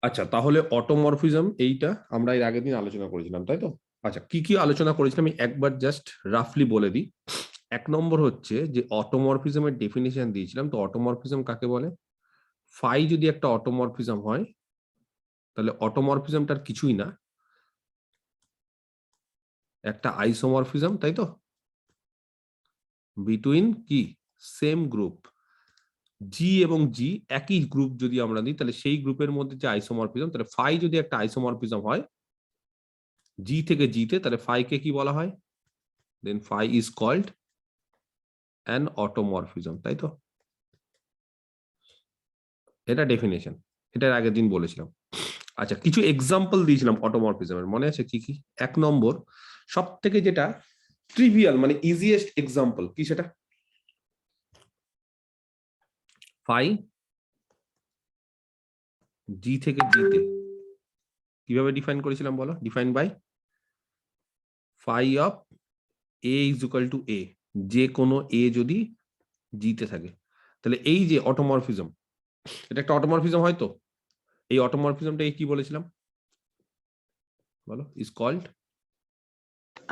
আচ্ছা, তাহলে অটোমরফিজম এইটা আমরা এর আগের দিন আলোচনা করেছিলাম, তাই তো? আচ্ছা, কি কি আলোচনা করেছিলাম আমি একবার জাস্ট রাফলি বলে দিই। এক নম্বর হচ্ছে যে অটোমরফিজমের ডেফিনেশন দিয়েছিলাম। তো অটোমরফিজম কাকে বলে? ফাই যদি একটা অটোমরফিজম হয়, তাহলে অটোমরফিজমটার কিছুই না, একটা আইসোমরফিজম, তাই তো? বিটুইন কি সেম গ্রুপ জি এবং জি, একই গ্রুপ যদি আমরা দিই তাহলে সেই গ্রুপের মধ্যে যে আইসোমরফিজম, তাহলে ফাই যদি একটা আইসোমরফিজম হয় জি থেকে জিতে, তাহলে ফাই কে কি বলা হয়? Then phi is called an automorphism, তাই তো? এটা ডেফিনেশন, এটার আগের দিন বলেছিলাম। আচ্ছা, কিছু এক্সাম্পল দিয়েছিলাম অটোমরফিজমের, মনে আছে কি কি? এক নম্বর, সব থেকে যেটা ট্রিভিয়াল মানে ইজিয়েস্ট এক্সাম্পল কি সেটা? ফাই জি থেকে জিতে কিভাবে ডিফাইন করেছিলাম বলো? Define by phi of a is equal to a, যে কোনো এ যদি জিতে থাকে। তাহলে এই যে অটোমরফিজম, এটা একটা অটোমরফিজম হয়তো, এই অটোমরফিজমটাকে কি বলেছিলাম বলো? Is called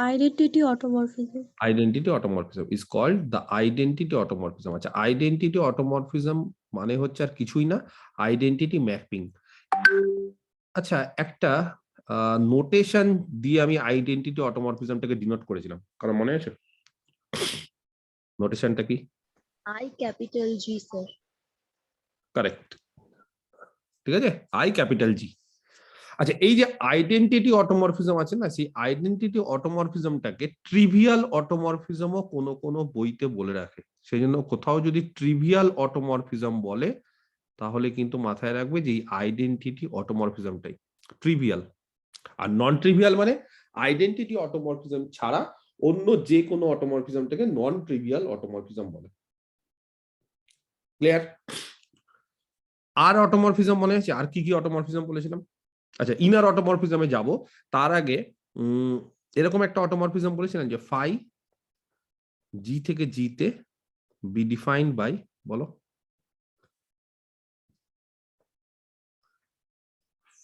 identity automorphism. Identity automorphism is called the identity automorphism. আচ্ছা, আইডেন্টিটি অটোমরফিজম মানে হচ্ছে আর কিছুই না, আইডেন্টিটি ম্যাপিং। আচ্ছা, একটা নোটেশন দিয়ে আমি আইডেন্টিটি অটোমরফিজমটাকে ডিনোট করেছিলাম, কারণ মনে আছে নোটেশনটা কি? I capital G sir. Correct, ঠিক আছে, আই ক্যাপিটাল জি। আচ্ছা, এই যে আইডেন্টিটি অটোমরফিজম আছে না, সেই আইডেন্টিটি অটোমরফিজমটাকে ট্রিভিয়াল অটোমরফিজমও কোনো কোনো বইতে বলে রাখে। সেই জন্য কোথাও যদি ট্রিভিয়াল অটোমরফিজম বলে, তাহলে কিন্তু মাথায় রাখবে যে এই আইডেন্টিটি অটোমরফিজমটাই ট্রিভিয়াল। আর নন ট্রিভিয়াল মানে আইডেন্টিটি অটোমরফিজম ছাড়া অন্য যে কোনো অটোমরফিজমটাকে নন ট্রিভিয়াল অটোমরফিজম বলে। ক্লিয়ার? আর অটোমরফিজম মনে আছে আর কি কি অটোমরফিজম বলেছিলাম? আচ্ছা, ইনার অটোমরফিজমে যাব, তার আগে এরকম একটা অটোমরফিজম বলেছিলাম যে ফাই জি থেকে জিতে বি ডিফাইন্ড বাই, বলো,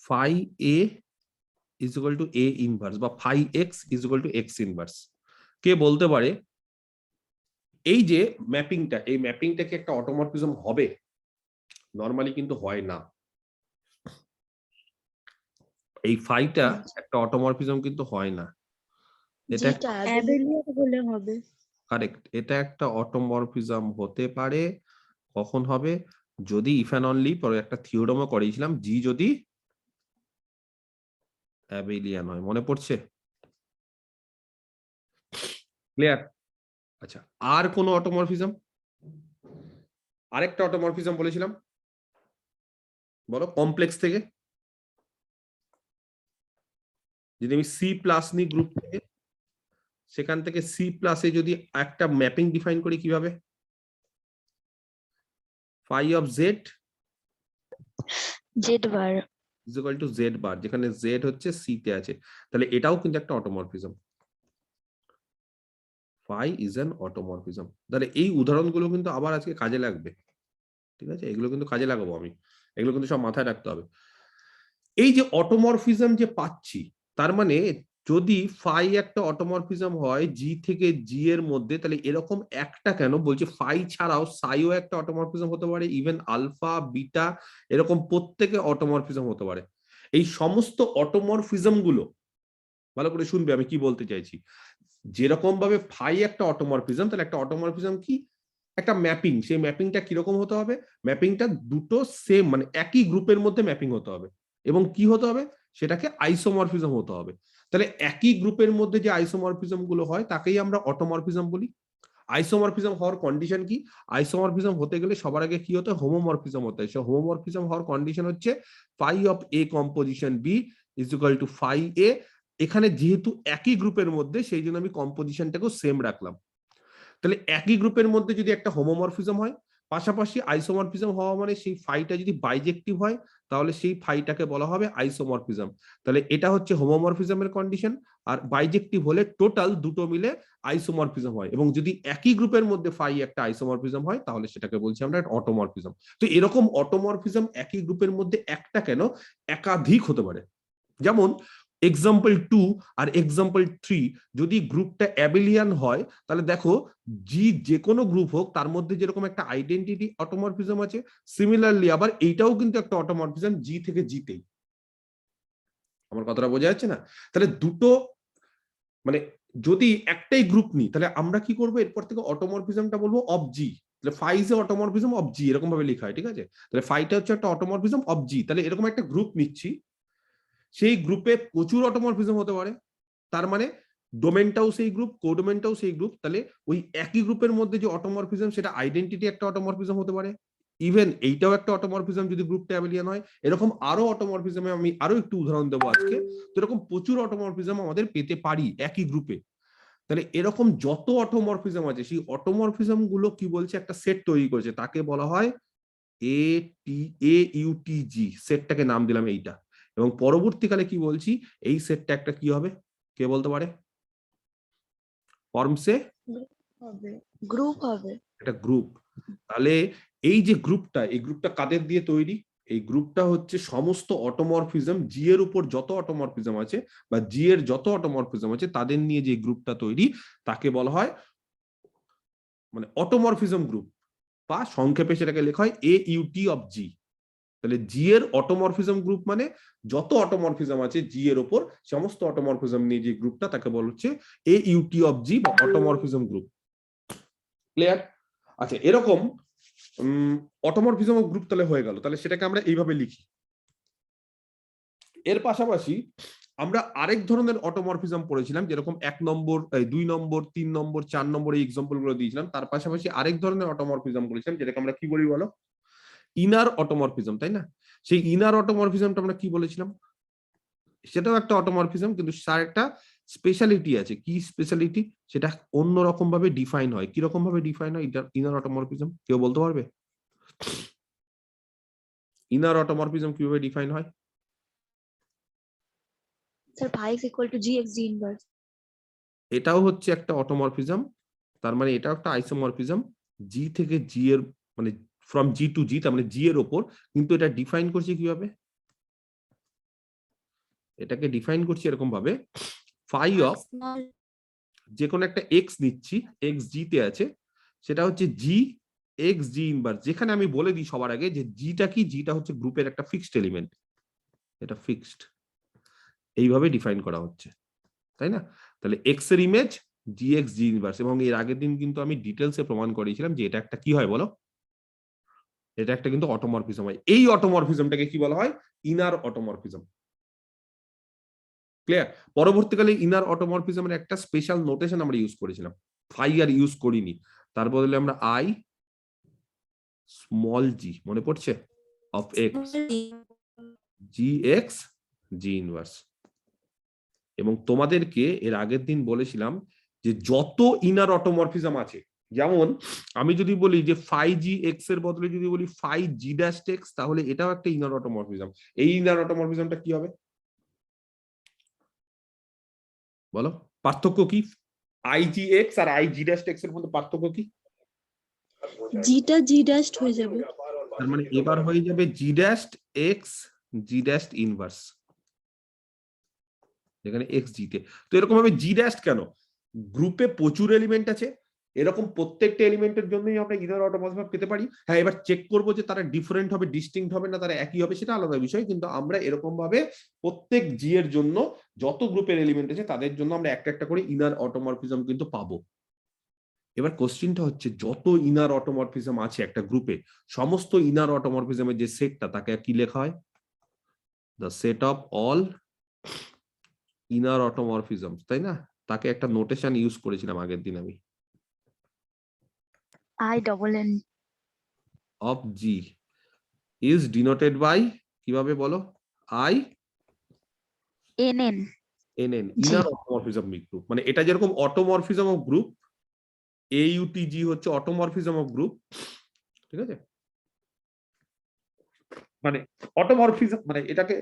phi a is equal to a inverse বা phi x is equal to x inverse. কে বলতে পারে এই যে ম্যাপিংটা, এই ম্যাপিংটা কি একটা অটোমরফিজম হবে? নরমালি কিন্তু হয় না। এই ফাইটা একটা অটোমরফিজম কিন্তু হয় না, এটা যেটা অ্যাবেলিয়ান হলে হবে। কারেক্ট, এটা একটা অটোমরফিজম হতে পারে। কখন হবে? যদি ইফ অ্যান্ড অনলি, পরে একটা থিওরেমও করিয়েছিলাম, জি যদি অ্যাবেলিয়ান হয়, মনে পড়ছে? ক্লিয়ার? আচ্ছা, আর কোন অটোমরফিজম? আরেকটা অটোমরফিজম বলেছিলাম, বলো, কমপ্লেক্স থেকে। যদি আমি সি প্লাস নি গ্রুপ থেকে, সেখান থেকে সি প্লাসে যদি একটা ম্যাপিং ডিফাইন করি কিভাবে? Phi of Z Z bar is equal to Z bar, যেখানে জেড হচ্ছে সি তে আছে। তাহলে এটাও কিন্তু একটা automorphism. Phi is an automorphism. তাহলে এই উদাহরণগুলো কিন্তু আবার আজকে কাজে লাগবে, ঠিক আছে? এগুলো কিন্তু কাজে লাগাবো আমি, এগুলো কিন্তু সব মাথায় রাখতে হবে। এই যে অটোমরফিজম যে পাচ্ছি, তার মানে যদি ফাই একটা অটোমরফিজম হয় জি থেকে জি এর মধ্যে, তাহলে এরকম একটা কেন বলছে ফাই ছাড়াও সাইও একটা অটোমরফিজম হতে পারে, ইভেন আলফা বিটা এরকম প্রত্যেকে অটোমরফিজম হতে পারে। এই সমস্ত অটোমরফিজম গুলো ভালো করে শুনবে আমি কি বলতে চাইছি। যেরকম ভাবে ফাই একটা অটোমরফিজম, তাহলে একটা অটোমরফিজম কি? একটা ম্যাপিং। সেই ম্যাপিংটা কিরকম হতে হবে? ম্যাপিংটা দুটো সেম মানে একই গ্রুপের মধ্যে ম্যাপিং হতে হবে, এবং কি হতে হবে? সেটাকে আইসোমরফিজম হতে হবে। তাহলে একই গ্রুপের মধ্যে যে আইসোমরফিজম গুলো হয় তাকেই আমরা অটোমরফিজম বলি। আইসোমরফিজম হওয়ার কন্ডিশন কি? আইসোমরফিজম হতে গেলে সবার আগে কি হতে হয়? হোমোমরফিজম হতে হয়। সে হোমোমরফিজম হওয়ার কন্ডিশন হচ্ছে phi of a composition b is equal to phi a. এখানে যেহেতু একই গ্রুপের মধ্যে, সেই জন্য আমি কম্পোজিশনটাকেও সেম রাখলাম। তাহলে একই গ্রুপের মধ্যে যদি একটা হোমোমরফিজম হয়, পাশাপাশি আইসোমরফিজম হওয়া মানে সেই ফাইটা যদি বাইজেক্টিভ হয় তাহলে সেই ফাইটাকে বলা হবে আইসোমরফিজম। তাহলে এটা হচ্ছে হোমোমরফিজমের কন্ডিশন, আর বাইজেক্টিভ হলে টোটাল দুটো মিলে আইসোমরফিজম হয়, এবং যদি একই গ্রুপের মধ্যে ফাই একটা আইসোমরফিজম হয় তাহলে সেটাকে বলছি আমরা অটোমরফিজম। তো এরকম অটোমরফিজম একই গ্রুপের মধ্যে একটা কেন, একাধিক হতে পারে। যেমন এক্সাম্পল 2 আর এক্সাম্পল 3 যদি গ্রুপটা অ্যাবিলিয়ান হয় তাহলে দেখো জি যে কোনো গ্রুপ হোক তার মধ্যে যেরকম একটা আইডেন্টিটি অটোমরফিজম আছে, সিমিলারলি আবার এইটাও কিন্তু একটা অটোমরফিজম জি থেকে জিতেই। আমার কথাটা বোঝা যাচ্ছে না? তাহলে দুটো মানে যদি একটাই গ্রুপ নিই তাহলে আমরা কি করবো, এরপর থেকে অটোমরফিজমটা বলবো অফ জি। তাহলে phi is a automorphism of G, এরকম ভাবে লেখা হয়, ঠিক আছে? তাহলে ফাইটা হচ্ছে একটা অটোমরফিজম অফ জি। তাহলে এরকম একটা গ্রুপ নিচ্ছি, সেই গ্রুপে প্রচুর অটোমরফিজম হতে পারে, তার মানে ডোমেনটাও সেই গ্রুপ, কোডোমেনটাও সেই গ্রুপ। তাহলে ওই একই গ্রুপের মধ্যে যে অটোমরফিজম সেটা আইডেন্টিটি একটা অটোমরফিজম হতে পারে, ইভেন এইটাও একটা অটোমরফিজম যদি গ্রুপটা অ্যাবিলিয়ান হয়। এরকম আরো অটোমরফিজমে আমি আরো একটু উদাহরণ দেবো আজকে। তো এরকম প্রচুর অটোমরফিজম আমাদের পেতে পারি একই গ্রুপে। তাহলে এরকম যত অটোমরফিজম আছে সেই অটোমরফিজম গুলো কি বলছে, একটা সেট তৈরি করেছে, তাকে বলা হয় AUTG। সেটটাকে নাম দিলাম এইটা, এবং পরবর্তীকালে কি বলছি, এই সেটটা একটা কি হবে, কে বলতে পারে? ফর্মসে হবে, গ্রুপ হবে। একটা গ্রুপ। তাহলে এই যে গ্রুপটা, এই গ্রুপটা কাদের দিয়ে তৈরি? এই গ্রুপটা হচ্ছে সমস্ত অটোমরফিজম, জি এর উপর যত অটোমরফিজম আছে বা জি এর যত অটোমরফিজম আছে তাদের নিয়ে যে গ্রুপটা তৈরি তাকে বলা হয় মানে অটোমরফিজম গ্রুপ, বা সংক্ষেপে সেটাকে লেখা হয় AUT অফ জি। তাহলে জি এর অটোমরফিজম গ্রুপ মানে যত অটোমরফিজম আছে জি এর উপর সমস্ত অটোমরফিজম নিয়ে যে গ্রুপটা তাকে বলা হচ্ছে AUT অফ জি বা অটোমরফিজম গ্রুপ। ক্লিয়ার? আচ্ছা, এরকম অটোমরফিজম গ্রুপ তাহলে হয়ে গেল, তাহলে সেটাকে আমরা এইভাবে লিখি। এর পাশাপাশি আমরা আরেক ধরনের অটোমরফিজম পড়েছিলাম, যেরকম 1 নম্বর, 2 নম্বর, 3 নম্বর, 4 নম্বর এই এক্সাম্পল গুলো দিয়েছিলাম। তার পাশাপাশি আরেক ধরনের অটোমরফিজম বলেছিলাম যেটাকে আমরা কি বলি বলো? ইনার অটোমরফিজম, তাই না? সেই ইনার অটোমরফিজমটা আমরা কি বলেছিলাম? সেটাও একটা অটোমরফিজম, কিন্তু তার একটা স্পেশালিটি আছে। কি স্পেশালিটি? সেটা অন্যরকম ভাবে ডিফাইন হয়। কিরকম ভাবে ডিফাইন হয় এটা ইনার অটোমরফিজম, কেউ বলতে পারবে? ইনার অটোমরফিজম কিভাবে ডিফাইন হয়? Sir phi is equal to gx g inverse। এটাও হচ্ছে একটা অটোমরফিজম, তার মানে এটাও একটা আইসোমরফিজম জি থেকে জি এর, মানে ফ্রম জি টু জি, তার মানে জি এর ওপর। কিন্তু এটা ডিফাইন করছে কিভাবে? এটাকে ডিফাইন করছি এরকম ভাবে, ফাই অফ যে কোনো একটা এক্স নিচ্ছি, এক্স জি তে আছে, সেটা হচ্ছে জি এক্স জি ইনভার্স। যেখানে আমি বলে দিই সবার আগে যে জিটা কি, জিটা হচ্ছে গ্রুপের একটা ফিক্সড এলিমেন্ট, এটা ফিক্সড, এইভাবে ডিফাইন করা হচ্ছে, তাই না? তাহলে এক্স এর ইমেজ জি এক্স জি ইনভার্স, এবং এর আগের দিন কিন্তু আমি ডিটেলসে প্রমাণ করেছিলাম যে এটা একটা কি হয় বলো, এটা একটা কিন্তু অটোমরফিজম হয়। এই অটোমরফিজমটাকে কি বলা হয়? Inner automorphism. ক্লিয়ার? পরবর্তীকালে ইনার অটোমরফিজমের একটা স্পেশাল নোটেশন আমরা ইউজ করেছিলাম, ফাই আর ইউজ করিনি, তার বদলে আমরা আই স্মল জি, মনে পড়ছে, of x G X G inverse. এবং তোমাদেরকে এর আগের দিন বলেছিলাম যে যত ইনার অটোমরফিজম আছে, যেমন আমি যদি বলি যে ফাই জি এক্স এর বদলে যদি বলি ফাই জি ড্যাশ এক্স, তাহলে এটাও একটা ইনার অটোমরফিজম। এই ইনার অটোমরফিজমটা কি হবে বলো? পার্থক্য কি? আই জি এক্স আর আই জি ড্যাশ এক্স এর মধ্যে পার্থক্য কি? জিটা জি ড্যাশড হয়ে যাবে। তার মানে এবার হয়ে যাবে জি ড্যাশ এক্স জি ড্যাশ ইনভার্স, যেখানে এক্স জি তে। তো এরকম ভাবে জি ড্যাশ কেন? গ্রুপে প্রচুর এলিমেন্ট আছে, এরকম প্রত্যেকটা এলিমেন্টের জন্যই আমরা ইনার অটোমরফিজম পেতে পারি। হ্যাঁ, এবার চেক করবো যে তারা ডিফারেন্ট হবে, ডিস্টিংক্ট হবে না তারা একই হবে, সেটা আলাদা বিষয়। কিন্তু আমরা এরকম ভাবে প্রত্যেক জি এর জন্য যত গ্রুপের এলিমেন্ট আছে তাদের জন্য আমরা একটা একটা করে ইনার অটোমরফিজম কিন্তু পাবো। এবার কোশ্চেনটা হচ্ছে যত ইনার অটোমরফিজম আছে একটা গ্রুপে, সমস্ত ইনার অটোমরফিজমের যে সেটটা তাকে কি লেখা হয়? The set of all inner automorphisms, তাই না? তাকে একটা নোটেশন ইউজ করেছিলাম আগের দিন আমি, I double N of G is denoted by, কিভাবে বলো? I N N N N, G. Inner automorphism group. মানে এটা যেরকম অটোমরফিজম অফ গ্রুপ, AUTG হচ্ছে অটোমরফিজম অফ গ্রুপ, ঠিক আছে, মানে অটোমরফিজম মানে এটাকে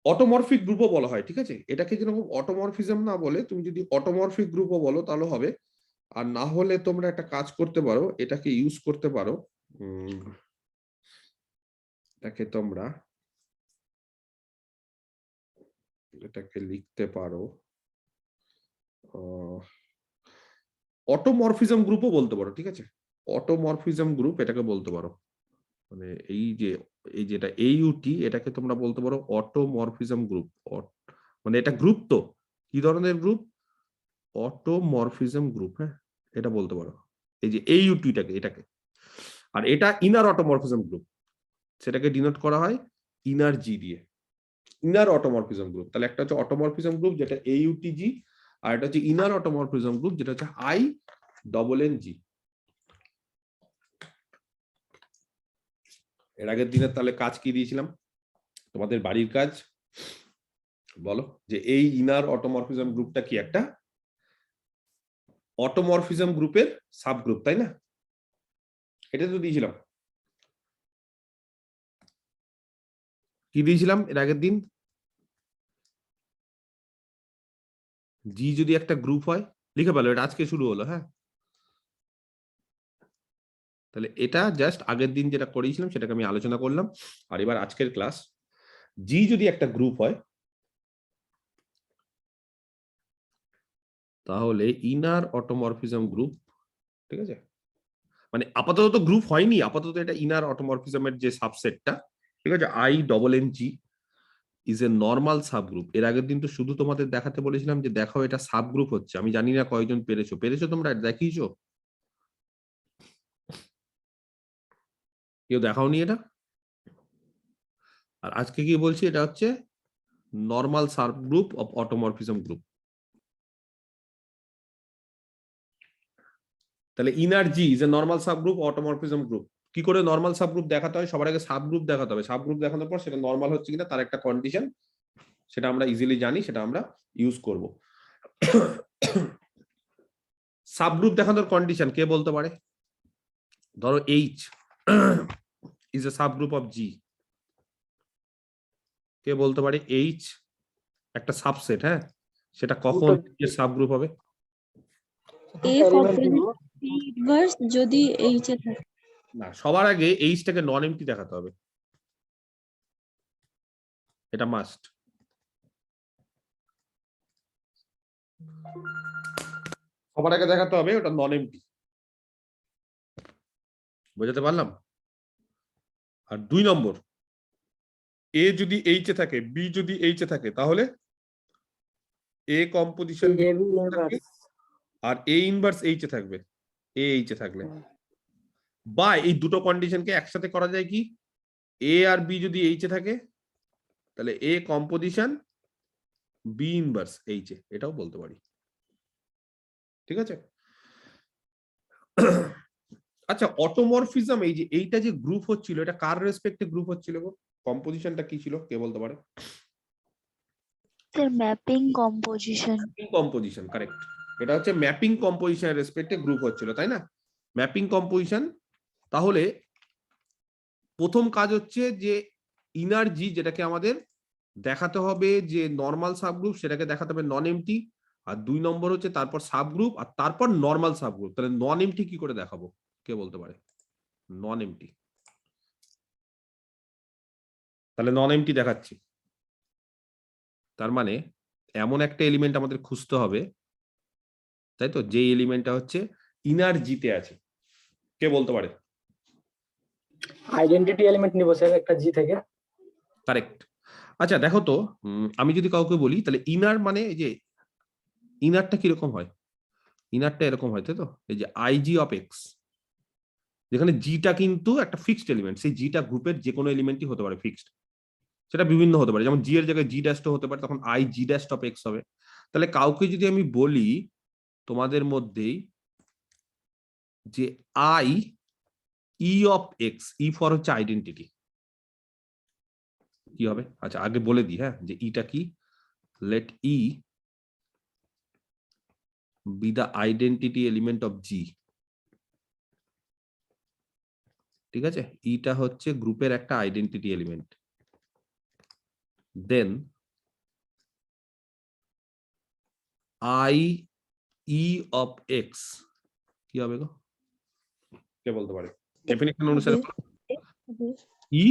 অটোমরফিক গ্রুপও বলা হয়। ঠিক আছে, এটাকে যেরকম অটোমরফিজম না বলে তুমি যদি অটোমরফিক গ্রুপও বলো তাহলে হবে। আর না হলে তোমরা একটা কাজ করতে পারো, এটাকে ইউজ করতে পারো, এটাকে তোমরা এটাকে লিখতে পারো অটোমরফিজম গ্রুপও বলতে পারো। ঠিক আছে, অটোমরফিজম গ্রুপ এটাকে বলতে পারো, মানে এই যেটা এইউটি এটাকে তোমরা বলতে পারো অটোমরফিজম গ্রুপ। মানে এটা গ্রুপ, তো কি ধরনের গ্রুপ? Automorphism group. হ্যাঁ, এটা বলতে পারো, এই যে এইউটিটাকে, এটাকে। আর এটা ইনার অটোমরফিজম গ্রুপ, সেটাকে ডিনোট করা হয় ইনার জি দিয়ে, ইনার অটোমরফিজম গ্রুপ। তাহলে একটা হচ্ছে অটোমরফিজম গ্রুপ যেটা এইউটিজি, আর এটা হচ্ছে ইনার অটোমরফিজম গ্রুপ যেটা হচ্ছে আই ডবল এন জি। এর আগের দিনের তাহলে কাজ কি দিয়েছিলাম তোমাদের, বাড়ির কাজ বলো, যে এই ইনার অটোমরফিজম গ্রুপটা কি? একটা অটোমরফিজম গ্রুপের সাবগ্রুপ, তাই না? এটা তো দিয়েছিলাম। কি দিয়েছিলাম এর আগের দিন? জি যদি একটা গ্রুপ হয়, লিখে পেলো, এটা আজকে শুরু হলো। হ্যাঁ, তাহলে এটা জাস্ট আগের দিন যেটা করেছিলাম সেটাকে আমি আলোচনা করলাম। আর এবার আজকের ক্লাস, জি যদি একটা গ্রুপ হয় তাহলে ইনার অটোমরফিজম গ্রুপ, ঠিক আছে, মানে আপাতত তো গ্রুপ হয়নি, আপাতত এটা ইনার অটোমরফিজমের যে সাবসেটটা, ঠিক আছে, I double N G is a normal subgroup. এর আগের দিন তো শুধু তোমাদের দেখাতে বলেছিলাম যে দেখো এটা সাবগ্রুপ হচ্ছে। আমি জানি না কয়জন পেরেছো তোমরা, দেখিয়েছো? কেউ দেখাওনি এটা? আর আজকে কি বলছি, এটা হচ্ছে normal subgroup of automorphism group. তাহলে inner G is a normal subgroup automorphism group. কি করে নর্মাল সাবগ্রুপ দেখাতে হয়? সবার আগে সাবগ্রুপ দেখাতে হবে। সাবগ্রুপ দেখানোর পর সেটা নর্মাল হচ্ছে কিনা তার একটা কন্ডিশন, সেটা আমরা ইজিলি জানি, সেটা আমরা ইউজ করব। সাবগ্রুপ দেখানোর কন্ডিশন কে বলতে পারে? ধরো H is a subgroup of G. কে বলতে পারে এইচ একটা সাবসেট? হ্যাঁ, সেটা কখন সাবগ্রুপ হবে? এ ফরফিল বি ইনভার্স যদি এইচ এ থাকে। না, সবার আগে এইচটাকে নন এমটি দেখাতে হবে, এটা মাস্ট। সবার আগে দেখাতে হবে ওটা নন এমটি। বুঝাতে পারলাম? আর 2 নম্বর, এ যদি এইচ এ থাকে, বি যদি এইচ এ থাকে, তাহলে এ কম্পোজিশন আর এ ইনভার্স এইচ এ থাকবে, এ এইচ এ থাকলে। বা এই দুটো কন্ডিশনকে একসাথে করা যায় কি, এ আর বি যদি এইচ এ থাকে তাহলে a composition b inverse H এ, এটাও বলতে পারি। ঠিক আছে, আচ্ছা, অটোমরফিজম এই যে এইটা যে গ্রুপ হচ্ছিল, এটা কার রেসপেক্টে গ্রুপ হচ্ছিল গো? কম্পোজিশনটা কি ছিল, কে বলতে পারে? Sir mapping composition. Composition, correct. এটা হচ্ছে ম্যাপিং কম্পোজিশনের রেসপেক্টে গ্রুপ হচ্ছিল, তাই না? Mapping composition. তাহলে প্রথম কাজ হচ্ছে যে ইনার্জি, যেটাকে আমাদের দেখাতে হবে যে নর্মাল সাবগ্রুপ, সেটাকে দেখাতে হবে নন এমটি। আর 2 নম্বর হচ্ছে তারপর সাবগ্রুপ আর তারপর নর্মাল সাবগ্রুপ। তাহলে নন এমটি কি করে দেখাবো, কে বলতে পারে? নন এমটি, তাহলে নন এমটি দেখাচ্ছি। তার মানে এমন একটা এলিমেন্ট আমাদের খুঁজতে হবে, তাই তো, যে এলিমেন্টটা হচ্ছে ইনার্জিতে আছে। কে বলতে পারে? আইডেন্টিটি এলিমেন্ট নিব স্যার একটা জি থেকে। কারেক্ট। আচ্ছা দেখো তো, আমি যদি কাউকে বলি তাহলে ইনার মানে এই যে ইনারটা কিরকম হয়? ইনারটা এরকম হয়, তাই তো, এই যে আইজি অফ এক্স, যেখানে জিটা কিন্তু একটা ফিক্সড এলিমেন্ট, সেই জিটা গ্রুপের যে কোনো এলিমেন্টই হতে পারে ফিক্সড, সেটা বিভিন্ন হতে পারে। যেমন জি এর জায়গায় জি ড্যাশও হতে পারে, তখন I G dash of x হবে। তাহলে কাউকে যদি আমি বলি তোমাদের মধ্যেই যে I E of x, E for হচ্ছে আইডেন্টিটি, কি হবে? আচ্ছা আগে বলে দিই, হ্যাঁ, যে ইটা কি, let e be the identity element of G. ঠিক আছে, ইটা হচ্ছে গ্রুপের একটা identity element. Then I E of x কি হবে গো, কে বলতে পারে? ডেফিনিশন অনুসারে E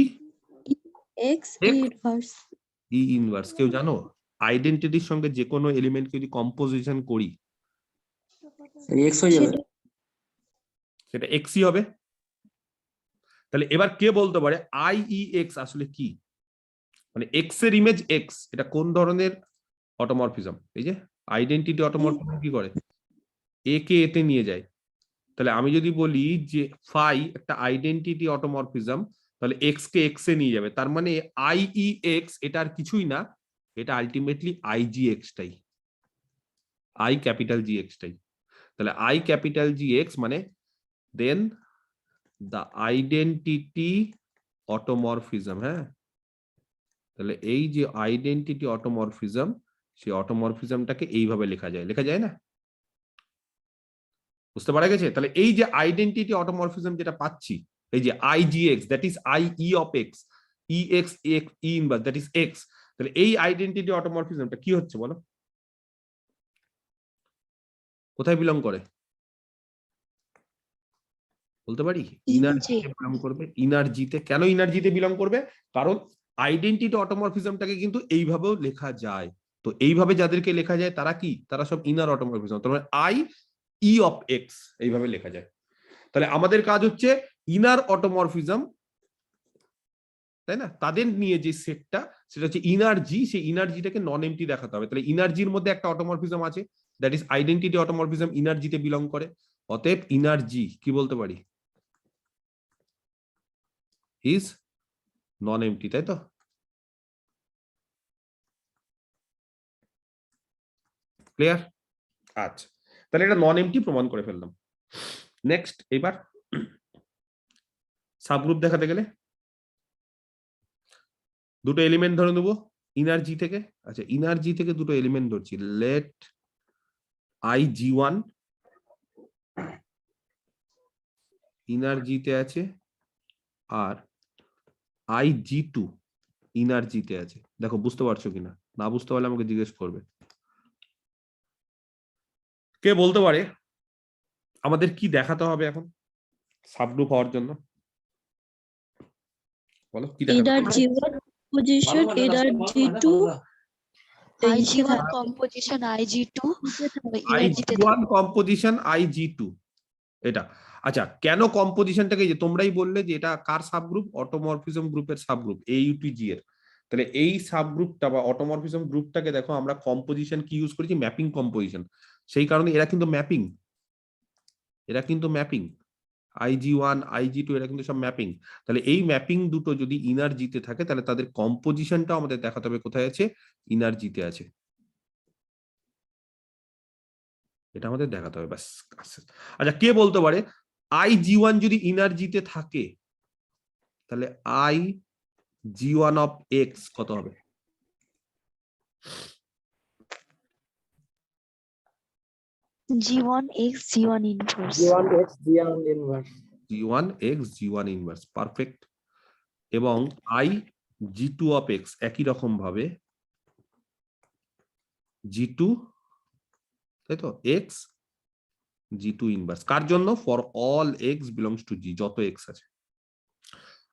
X inverse. E inverse কেউ জানো? আইডেন্টিটির সঙ্গে যে কোনো এলিমেন্টকে যদি কম্পোজিশন করি এক্স হয়ে যাবে। সেটা এক্সই হবে। তাহলে এবার কে বলতে পারে আই ই এক্স আসলে কি? মানে এক্স এর ইমেজ এক্স, এটা কোন ধরনের অটোমরফিজম? এই যে আইডেন্টিটি অটোমরফিজম কি করে, এ কে এতে নিয়ে যায়। তাহলে আমি যদি বলি যে ফাই একটা আইডেন্টিটি অটোমরফিজম, তাহলে এক্স কে এক্স এ নিয়ে যাবে। তার মানে আই ই এক্স এটা আর কিছুই না, এটা আলটিমেটলি আই জি এক্স টাই, আই ক্যাপিটাল জি এক্স টাই। তাহলে আই ক্যাপিটাল জি এক্স মানে দেন দ্য আইডেন্টিটি অটোমরফিজম। হ্যাঁ, তাহলে এই যে আইডেন্টিটি অটোমরফিজম, সেই অটোমরফিজমটাকে এইভাবে লেখা যায়, লেখা যায় না? বুঝতে পারা গেছে? তাহলে এই যে আইডেন্টিটি অটোমরফিজম যেটা পাচ্ছি, এই যে IGX that is I E of x, e x e inverse that is x. তাহলে এই আইডেন্টিটি অটোমরফিজমটা কি হচ্ছে বলো, কোথায় বিলং করে? বলতে পারি ইনার্জিতে বিলং করবে। ইনার্জিতে। কেন ইনার্জিতে বিলং করবে? কারণ আইডেন্টিটি অটোমরফিজমটাকে কিন্তু এইভাবেও লেখা যায়। তো এইভাবে যাদেরকে লেখা যায় তারা কি, তারা সব ইনার অটোমরফিজম। তার মানে আই ই অফ এক্স এইভাবে লেখা যায়। তাহলে আমাদের কাজ হচ্ছে ইনার অটোমরফিজম, তাই না, তাদের নিয়ে যে সেটটা সেটা হচ্ছে ইনার্জি, সেই ইনার্জিটাকে নন এমটি দেখাতে হবে। তাহলে ইনার্জির মধ্যে একটা অটোমরফিজম আছে দ্যাট ইজ আইডেন্টিটি অটোমরফিজম, ইনার্জিতে বিলং করে। অতএব ইনার্জি কি বলতে পারি, ইজ নন এমটি, তাই তো? ক্লিয়ার? আচ্ছা, তাহলে এটা নন এমটি প্রমাণ করে ফেললাম। নেক্সট, এবার সাবগ্রুপ দেখাতে গেলে দুটো এলিমেন্ট ধরে নেবো ইনার্জি থেকে। আচ্ছা, ইনার্জি থেকে দুটো এলিমেন্ট ধরছি। লেট আই জি ওয়ান ইনার্জিতে আছে, আর আই জি টু ইনার্জিতে আছে। দেখো বুঝতে পারছো কিনা, না বুঝতে পারলে আমাকে জিজ্ঞেস করবে। কে বলতে পারে আমাদের কি দেখাতে হবে এখন সাবগ্রুপ হওয়ার জন্য? বলো কি দেখাতে হবে? Inner G one position inner G two IG1 composition IG2 I এনার্জিতে G one composition I G two, এটা। আচ্ছা, কেন কম্পোজিশনটাকে, যে তোমরাই বললে যে এটা কার সাবগ্রুপ, অটোমরফিজম গ্রুপের সাবগ্রুপ এইউটিজি এর। তাহলে এই সাবগ্রুপটা বা অটোমরফিজম গ্রুপটাকে দেখো আমরা কম্পোজিশন কি ইউজ করেছি, ম্যাপিং কম্পোজিশন। সেই কারণে এরা কিন্তু ম্যাপিং, এরা কিন্তু mapping, I G one I G two এরা কিন্তু সব ম্যাপিং। তাহলে এই ম্যাপিং দুটো যদি ইনার্জিতে থাকে তাহলে তাদের কম্পোজিশনটা আমাদের দেখাতে হবে কোথায় আছে, ইনার্জিতে আছে। এটা আমাদের দেখাতে হবে, ব্যাস। আচ্ছা, কে বলতে পারে আই জি ওয়ান যদি ইনার্জিতে থাকে তাহলে I G one of X কত হবে? G1 X G1 inverse G1 X G1 inverse G one x G one inverse, perfect. এবং I G two of x একই রকম ভাবে জি টু, তাই তো, এক্স জি টু ইনভার্স। কার জন্য? For all x belongs to G, যত x আছে।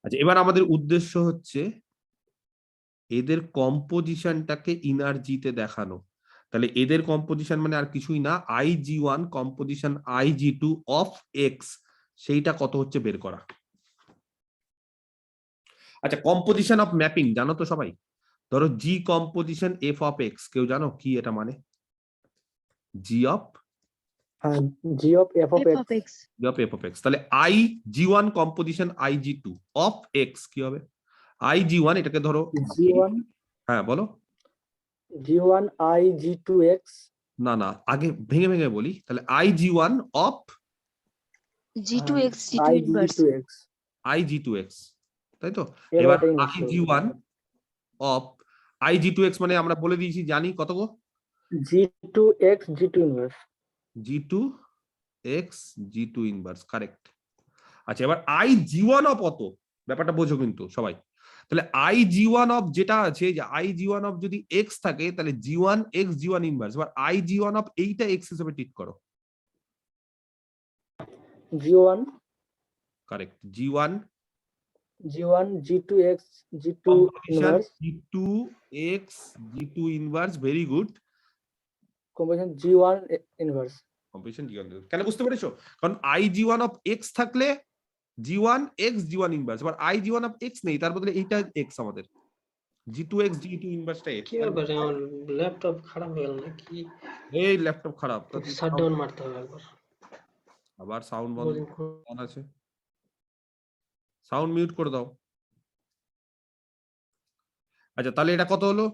আচ্ছা, এবার আমাদের উদ্দেশ্য হচ্ছে এদের কম্পোজিশনটাকে ইনার্জিতে দেখানো। তাহলে এদের কম্পোজিশন মানে আর কিছুই না, I G one composition I G two of X, সেইটা কত হচ্ছে বের করা। আচ্ছা, কম্পোজিশন অফ ম্যাপিং জানো তো সবাই? ধরো G composition F of x, কেউ জানো কি এটা মানে? জি অফ, হ্যাঁ, G of F of F X of X G of F of x. তাহলে I G one composition I G two of x কি হবে? আই জি ওয়ান, এটাকে ধরো, G1 হ্যাঁ বলো। G1 I G2 X না না, আগে ভেঙে ভেঙে বলি। তাহলে I G one of G2 X G2 I inverse G2 X I G two x, তাই তো? এবার এবার ওটাই আই নিশ্চয় G one of I G two x মানে আমরা বলে দিয়েছি জানি কত গো, G2 X G2 inverse G two x G two inverse, correct. আচ্ছা, এবার আই জি ওয়ান অফ অত, ব্যাপারটা বোঝো কিন্তু সবাই। তাহলে আই জি ওয়ান অফ যেটা আছে, যে আই জি ওয়ান অফ যদি এক্স থাকে, তাহলে G one x G one inverse. এবার আই জি ওয়ান অফ এইটা এক্স হিসেবে ট্রিট করো। G1 correct, G one G1 G2x G2 কম্পোজিশন inverse G two x G two inverse, very good. composition G1 inverse. Composition G one, কেন বুঝতে পেরেছো? কারণ I G one of x থাকলে G one x G one inverse, এবার I G one of x নেই, তার বদলে এইটা এক্স আমাদের, জি two x G two ইনভার্সটা x. কি ব্যাপার, আমার ল্যাপটপ খারাপ হয়ে গেল নাকি? এই ল্যাপটপ খারাপ, শাটডাউন মারতে হবে একবার। আবার সাউন্ড বন্ধ বহুদিন পর- অন আছে, সাউন্ড মিউট করে দাও। আচ্ছা, তাহলে এটা কত হলো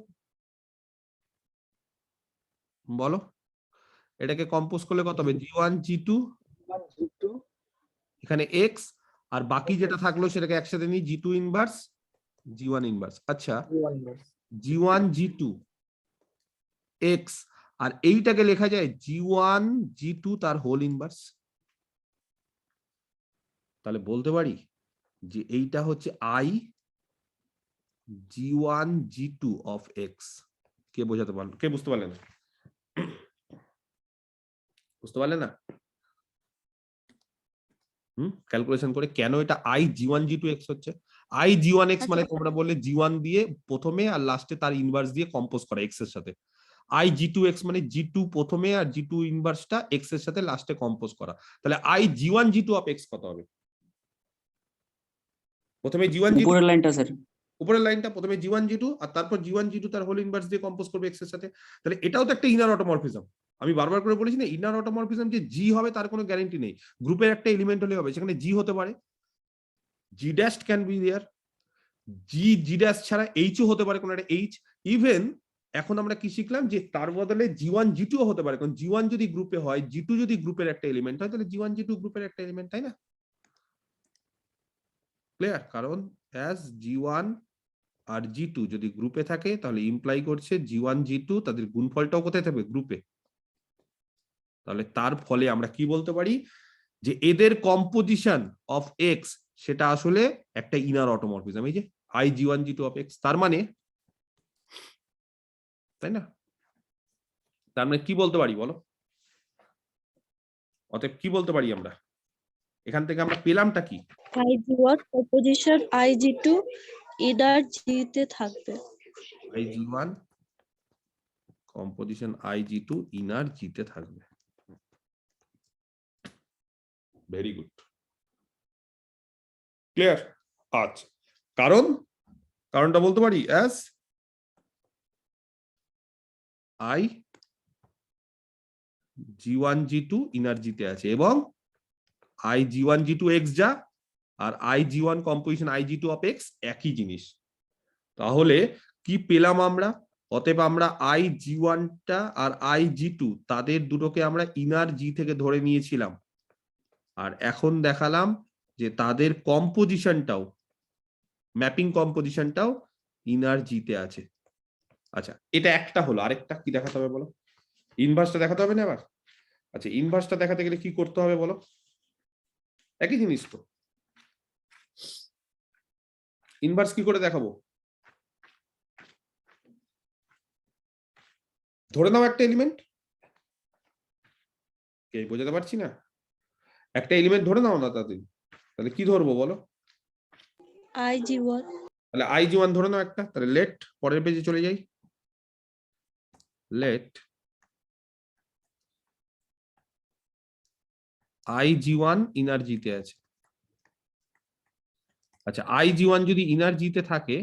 বলো? এটাকে কম্পোজ করলে কত হবে? জি one G two, G1 G2 এখানে এক্স, আর বাকি যেটা থাকলো সেটাকে একসাথে নিই, G two inverse G one inverse. আচ্ছা, G1 inverse. G one G two x, আর এইটাকে লেখা যায় জি ওয়ান জি টু তার হোল ইনভার্স। তাহলে বলতে পারি যে এইটা হচ্ছে I G one G two of x. কে বোঝাতে পারলো? কে বুঝতে পারলেন? বুঝতে পারলেন না? ক্যালকুলেশন করে কেন এটা I G one G two X হচ্ছে? আই জি ওয়ান এক্স মানে তোমরা বললে জি ওয়ান দিয়ে প্রথমে আর লাস্টে তার ইনভার্স দিয়ে কম্পোজ করা এক্স এর সাথে। আই জি টু এক্স মানে জি টু প্রথমে আর জি টু ইনভার্সটা এক্স এর সাথে লাস্টে কম্পোজ করা। তাহলে I G one G two of X কত হবে? প্রথমে জি ওয়ান জি টু, উপরের লাইনটা স্যার। উপরের লাইনটা প্রথমে জি ওয়ান জি টু, আর তারপর জি ওয়ান জি টু তার হোল ইনভার্স দিয়ে কম্পোজ করবে এক্স এর সাথে। তাহলে এটাও তো একটা ইনার অটোমরফিজম। আমি বারবার করে বলেছি না, ইনার অটোমরফিজম যে জি হবে তার কোনো গ্যারান্টি নেই। গ্রুপের একটা এলিমেন্ট হলে হবে, সেখানে জি হতে পারে, G dash can be there, G G dash ছাড়া এইচও হতে পারে, কোনো একটা এইচ। ইভেন এখন আমরা কি শিখলাম, যে তার বদলে জি ওয়ান জি টু হতে পারে, কারণ জি ওয়ান যদি গ্রুপে হয়, জি টু যদি গ্রুপের একটা এলিমেন্ট হয়, তাহলে জি ওয়ান জি টু গ্রুপের একটা এলিমেন্ট, তাই না? ক্লিয়ার? কারণ অ্যাজ জি ওয়ান আর জি টু যদি গ্রুপে থাকে, তাহলে ইমপ্লাই করছে জি ওয়ান জি টু তাদের গুণফলটাও কোথায় থাকবে? গ্রুপে। তাহলে তার ফলে আমরা কি বলতে পারি, যে এদের কম্পোজিশন অফ এক্স সেটা আসলে একটা ইনার অটোমরফিজম, এই যে I G one G two of X. তার মানে, তাই না? তার মানে কি বলতে পারি বলো? অতএব কি বলতে পারি আমরা এখান থেকে? আমরা পেলামটা কি? I G one composition I G two inner G তে থাকবে। I G one composition I G two inner G তে থাকবে। Very good, clear? আচ্ছা, কারণটা বলতে পারি as I G one G two inner G তে আছে, এবং I G one G two X যা, আর I G one composition I G two of x একই জিনিস। তাহলে কি পেলাম আমরা? অতএব আমরা আই জি ওয়ানটা আর আই জি টু তাদের দুটোকে আমরা ইনার জি থেকে ধরে নিয়েছিলাম, আর এখন দেখালাম যে তাদের কম্পোজিশনটাও, ম্যাপিং কম্পোজিশনটাও ইনার জি তে আছে। আচ্ছা, এটা একটা হলো, আরেকটা কি দেখাতে হবে বলো? ইনভার্সটা দেখাতে হবে না এবার? আচ্ছা, ইনভার্সটা দেখাতে গেলে কি করতে হবে বলো? একই জিনিস তো। ইনভার্স কি করে দেখাবো? ধরে নাও একটা এলিমেন্ট, কে বোঝাতে পারছি না? একটা এলিমেন্ট ধরে নাও না তাদের, তাহলে কি ধরবো বলো? I G one. তাহলে আই জি ওয়ান ধরে নাও একটা, তাহলে লেট পরের পেজে চলে যাই। Let I G one inner জিতে আছে। আচ্ছা, আই জি ওয়ান যদি ইনার জিতে থাকে,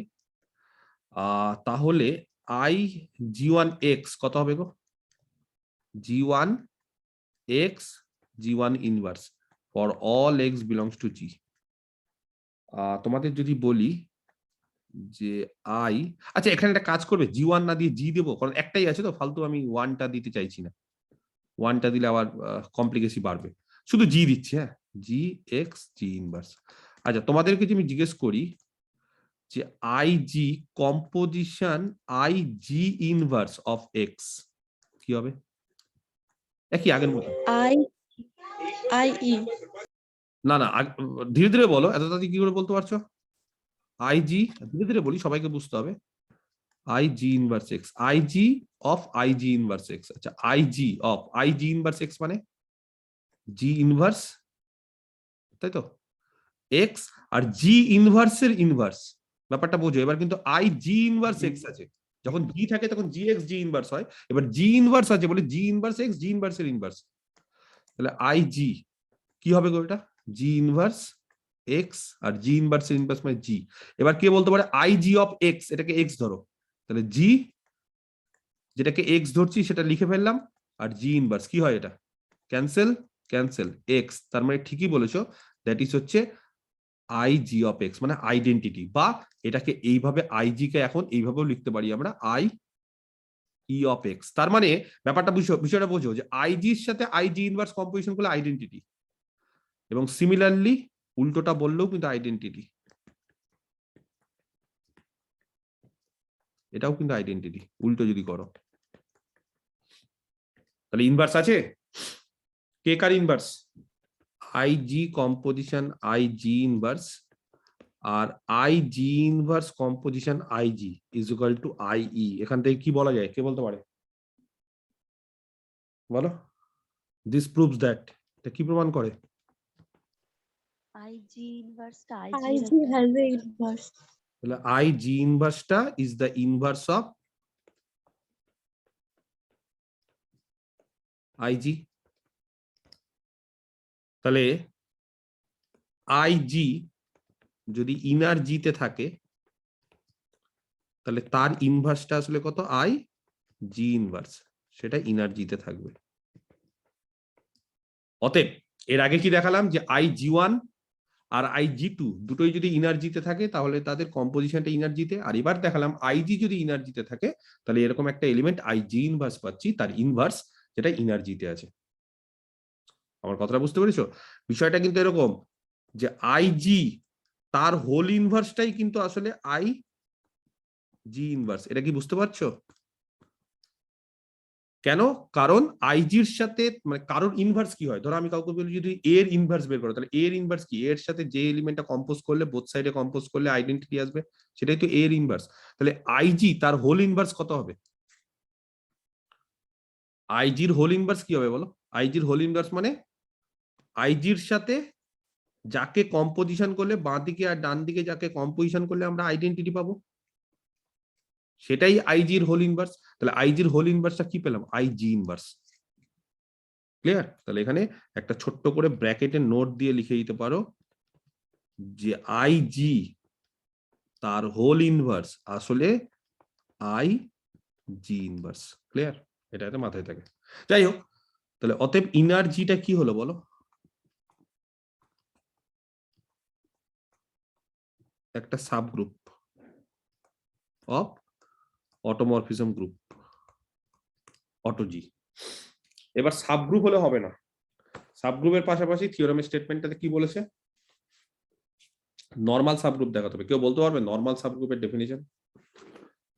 তাহলে আই জি ওয়ান এক্স কত হবে গো? G one x G one inverse for all x belongs to G. তোমাদের যদি বলি যে আই, আচ্ছা এখানে একটা কাজ করবে, জি ওয়ান না দিয়ে জি দেবো, কারণ একটাই আছে তো, ফালতু আমি ওয়ানটা দিতে চাইছি না। ওয়ানটা দিলে আবার কমপ্লিকেসি বাড়বে, শুধু জি দিচ্ছি। হ্যাঁ, জি এক্স জি ইনভার্স। আচ্ছা, তোমাদেরকে যদি আমি জিজ্ঞেস করি যে I G composition I G inverse of x কি হবে? একই আগের মতো। আই আই ই না না ধীরে ধীরে বলো, এত তাড়াতাড়ি কি করে বলতে পারছো? আইজি, ধীরে ধীরে বলি, সবাইকে বুঝতে হবে। I G inverse X, I G of I G inverse X. আচ্ছা, I G of I G inverse X মানে জি ইনভার্স, তাই তো, এক্স আর জি ইনভার্সের ইনভার্স, ব্যাপারটা বোঝো। এবার কিন্তু আই জি ইনভার্স এক্স আছে, যখন জি থাকে তখন জি এক্স জি ইনভার্স হয়, এবার জি ইনভার্স আছে বলে জি ইনভার্স এক্স জি ইনভার্সের ইনভার্স। তাহলে আই জি কি হবে গো, এটা জি ইনভার্স এক্স আর জি ইনভার্সের ইনভার্স মানে জি। এবার কে বলতে পারে আই জি অফ এক্স, এটাকে এক্স ধরো, তাহলে জি যেটাকে এক্স ধরছি সেটা লিখে ফেললাম, আর জি ইনভার্স কি হয়, এটা ক্যান্সেল ক্যান্সেল এক্স, তার মানে ঠিকই বলেছো, দ্যাট ইজ হচ্ছে আই জি অফ এক্স মানে আইডেন্টিটি। বা এটাকে এইভাবে আইজি কে এখন এইভাবেও লিখতে পারি আমরা, আই ই অফ এক্স। তার মানে ব্যাপারটা বিষয়টা বোঝো যে আইজির সাথে আইজি ইনভার্স কম্পোজিশন করলে আইডেন্টিটি, এবং সিমিলারলি উল্টোটা বললেও কিন্তু আইডেন্টিটি, এটাও কিন্তু আইডেন্টিটি উল্টো যদি করো। তাহলে ইনভার্স আছে, কে কার inverse? I G composition I G inverse, আর I G inverse composition I G is equal to I E. এখান থেকে কি বলা যায়, কে বলতে পারে বলো? দিস প্রুভস দ্যাট, এটা কি প্রমাণ করে? I G inverse I G has a inverse. তাহলে আইজি ইনভার্সটা is the inverse of I G. তাহলে আইজি যদি ইনার জিতে থাকে তাহলে তার ইনভার্সটা আসলে কত, আই জি ইনভার্স, সেটা ইনার জিতে থাকবে। অতএব এর আগে কি দেখালাম যে আই জি ওয়ান আর আই জি টু দুটোই যদি ইনার্জিতে থাকে তাহলে তাদের কম্পোজিশনটা ইনার্জিতে। আর এবার দেখালাম আইজি যদি ইনার্জিতে থাকে তাহলে এরকম একটা এলিমেন্ট আই জি ইনভার্স পাচ্ছি, তার ইনভার্স যেটা ইনার্জিতে আছে। আমার কথাটা বুঝতে পেরেছো? বিষয়টা কিন্তু এরকম যে আইজি তার হোল ইনভার্সটাই কিন্তু আসলে আই জি ইনভার্স। এটা কি বুঝতে পারছো? কেন? কারণ আইজির সাথে মানে কারোর ইনভার্স কি হয়, ধরো আমি কাউকে বলি যদি এর ইনভার্স বের করো, তাহলে এর ইনভার্স কি, এর সাথে যে এলিমেন্টটা কম্পোজ করলে বোথ সাইডে কম্পোজ করলে আইডেন্টিটি আসবে, সেটাই তো এর ইনভার্স। তাহলে আইজি তার হোল ইনভার্স কত হবে? আইজির হোল ইনভার্স কি হবে বলো? আইজির হোল ইনভার্স মানে আইজির সাথে যাকে কম্পোজিশন করলে বাঁ দিকে আর ডান দিকে যাকে কম্পোজিশন করলে আমরা আইডেন্টিটি পাবো, সেটাই আইজির হোল ইনভার্স। তাহলে আইজির হোল ইনভার্সটা কি পেলাম, আইজি ইনভার্স। ক্লিয়ার? তাহলে এখানে একটা ছোট্ট করে ব্র্যাকেটে নোট দিয়ে লিখে দিতে পারো যে আইজি তার হোল ইনভার্স আসলে আই জি ইনভার্স। ক্লিয়ার? এটা একটা মাথায় থাকে। যাই হোক, তাহলে অতএব ইনার্জিটা কি হলো বলো? একটা সাবগ্রুপ অফ অটোমরফিজম গ্রুপ অটোজি। এবার সাবগ্রুপ হলে হবে না, সাবগ্রুপের পাশাপাশি থিওরামের স্টেটমেন্টটাতে কি বলেছে, নরমাল সাবগ্রুপ দেখাতে হবে। কেউ বলতে পারবে নরমাল সাবগ্রুপের ডেফিনিশন?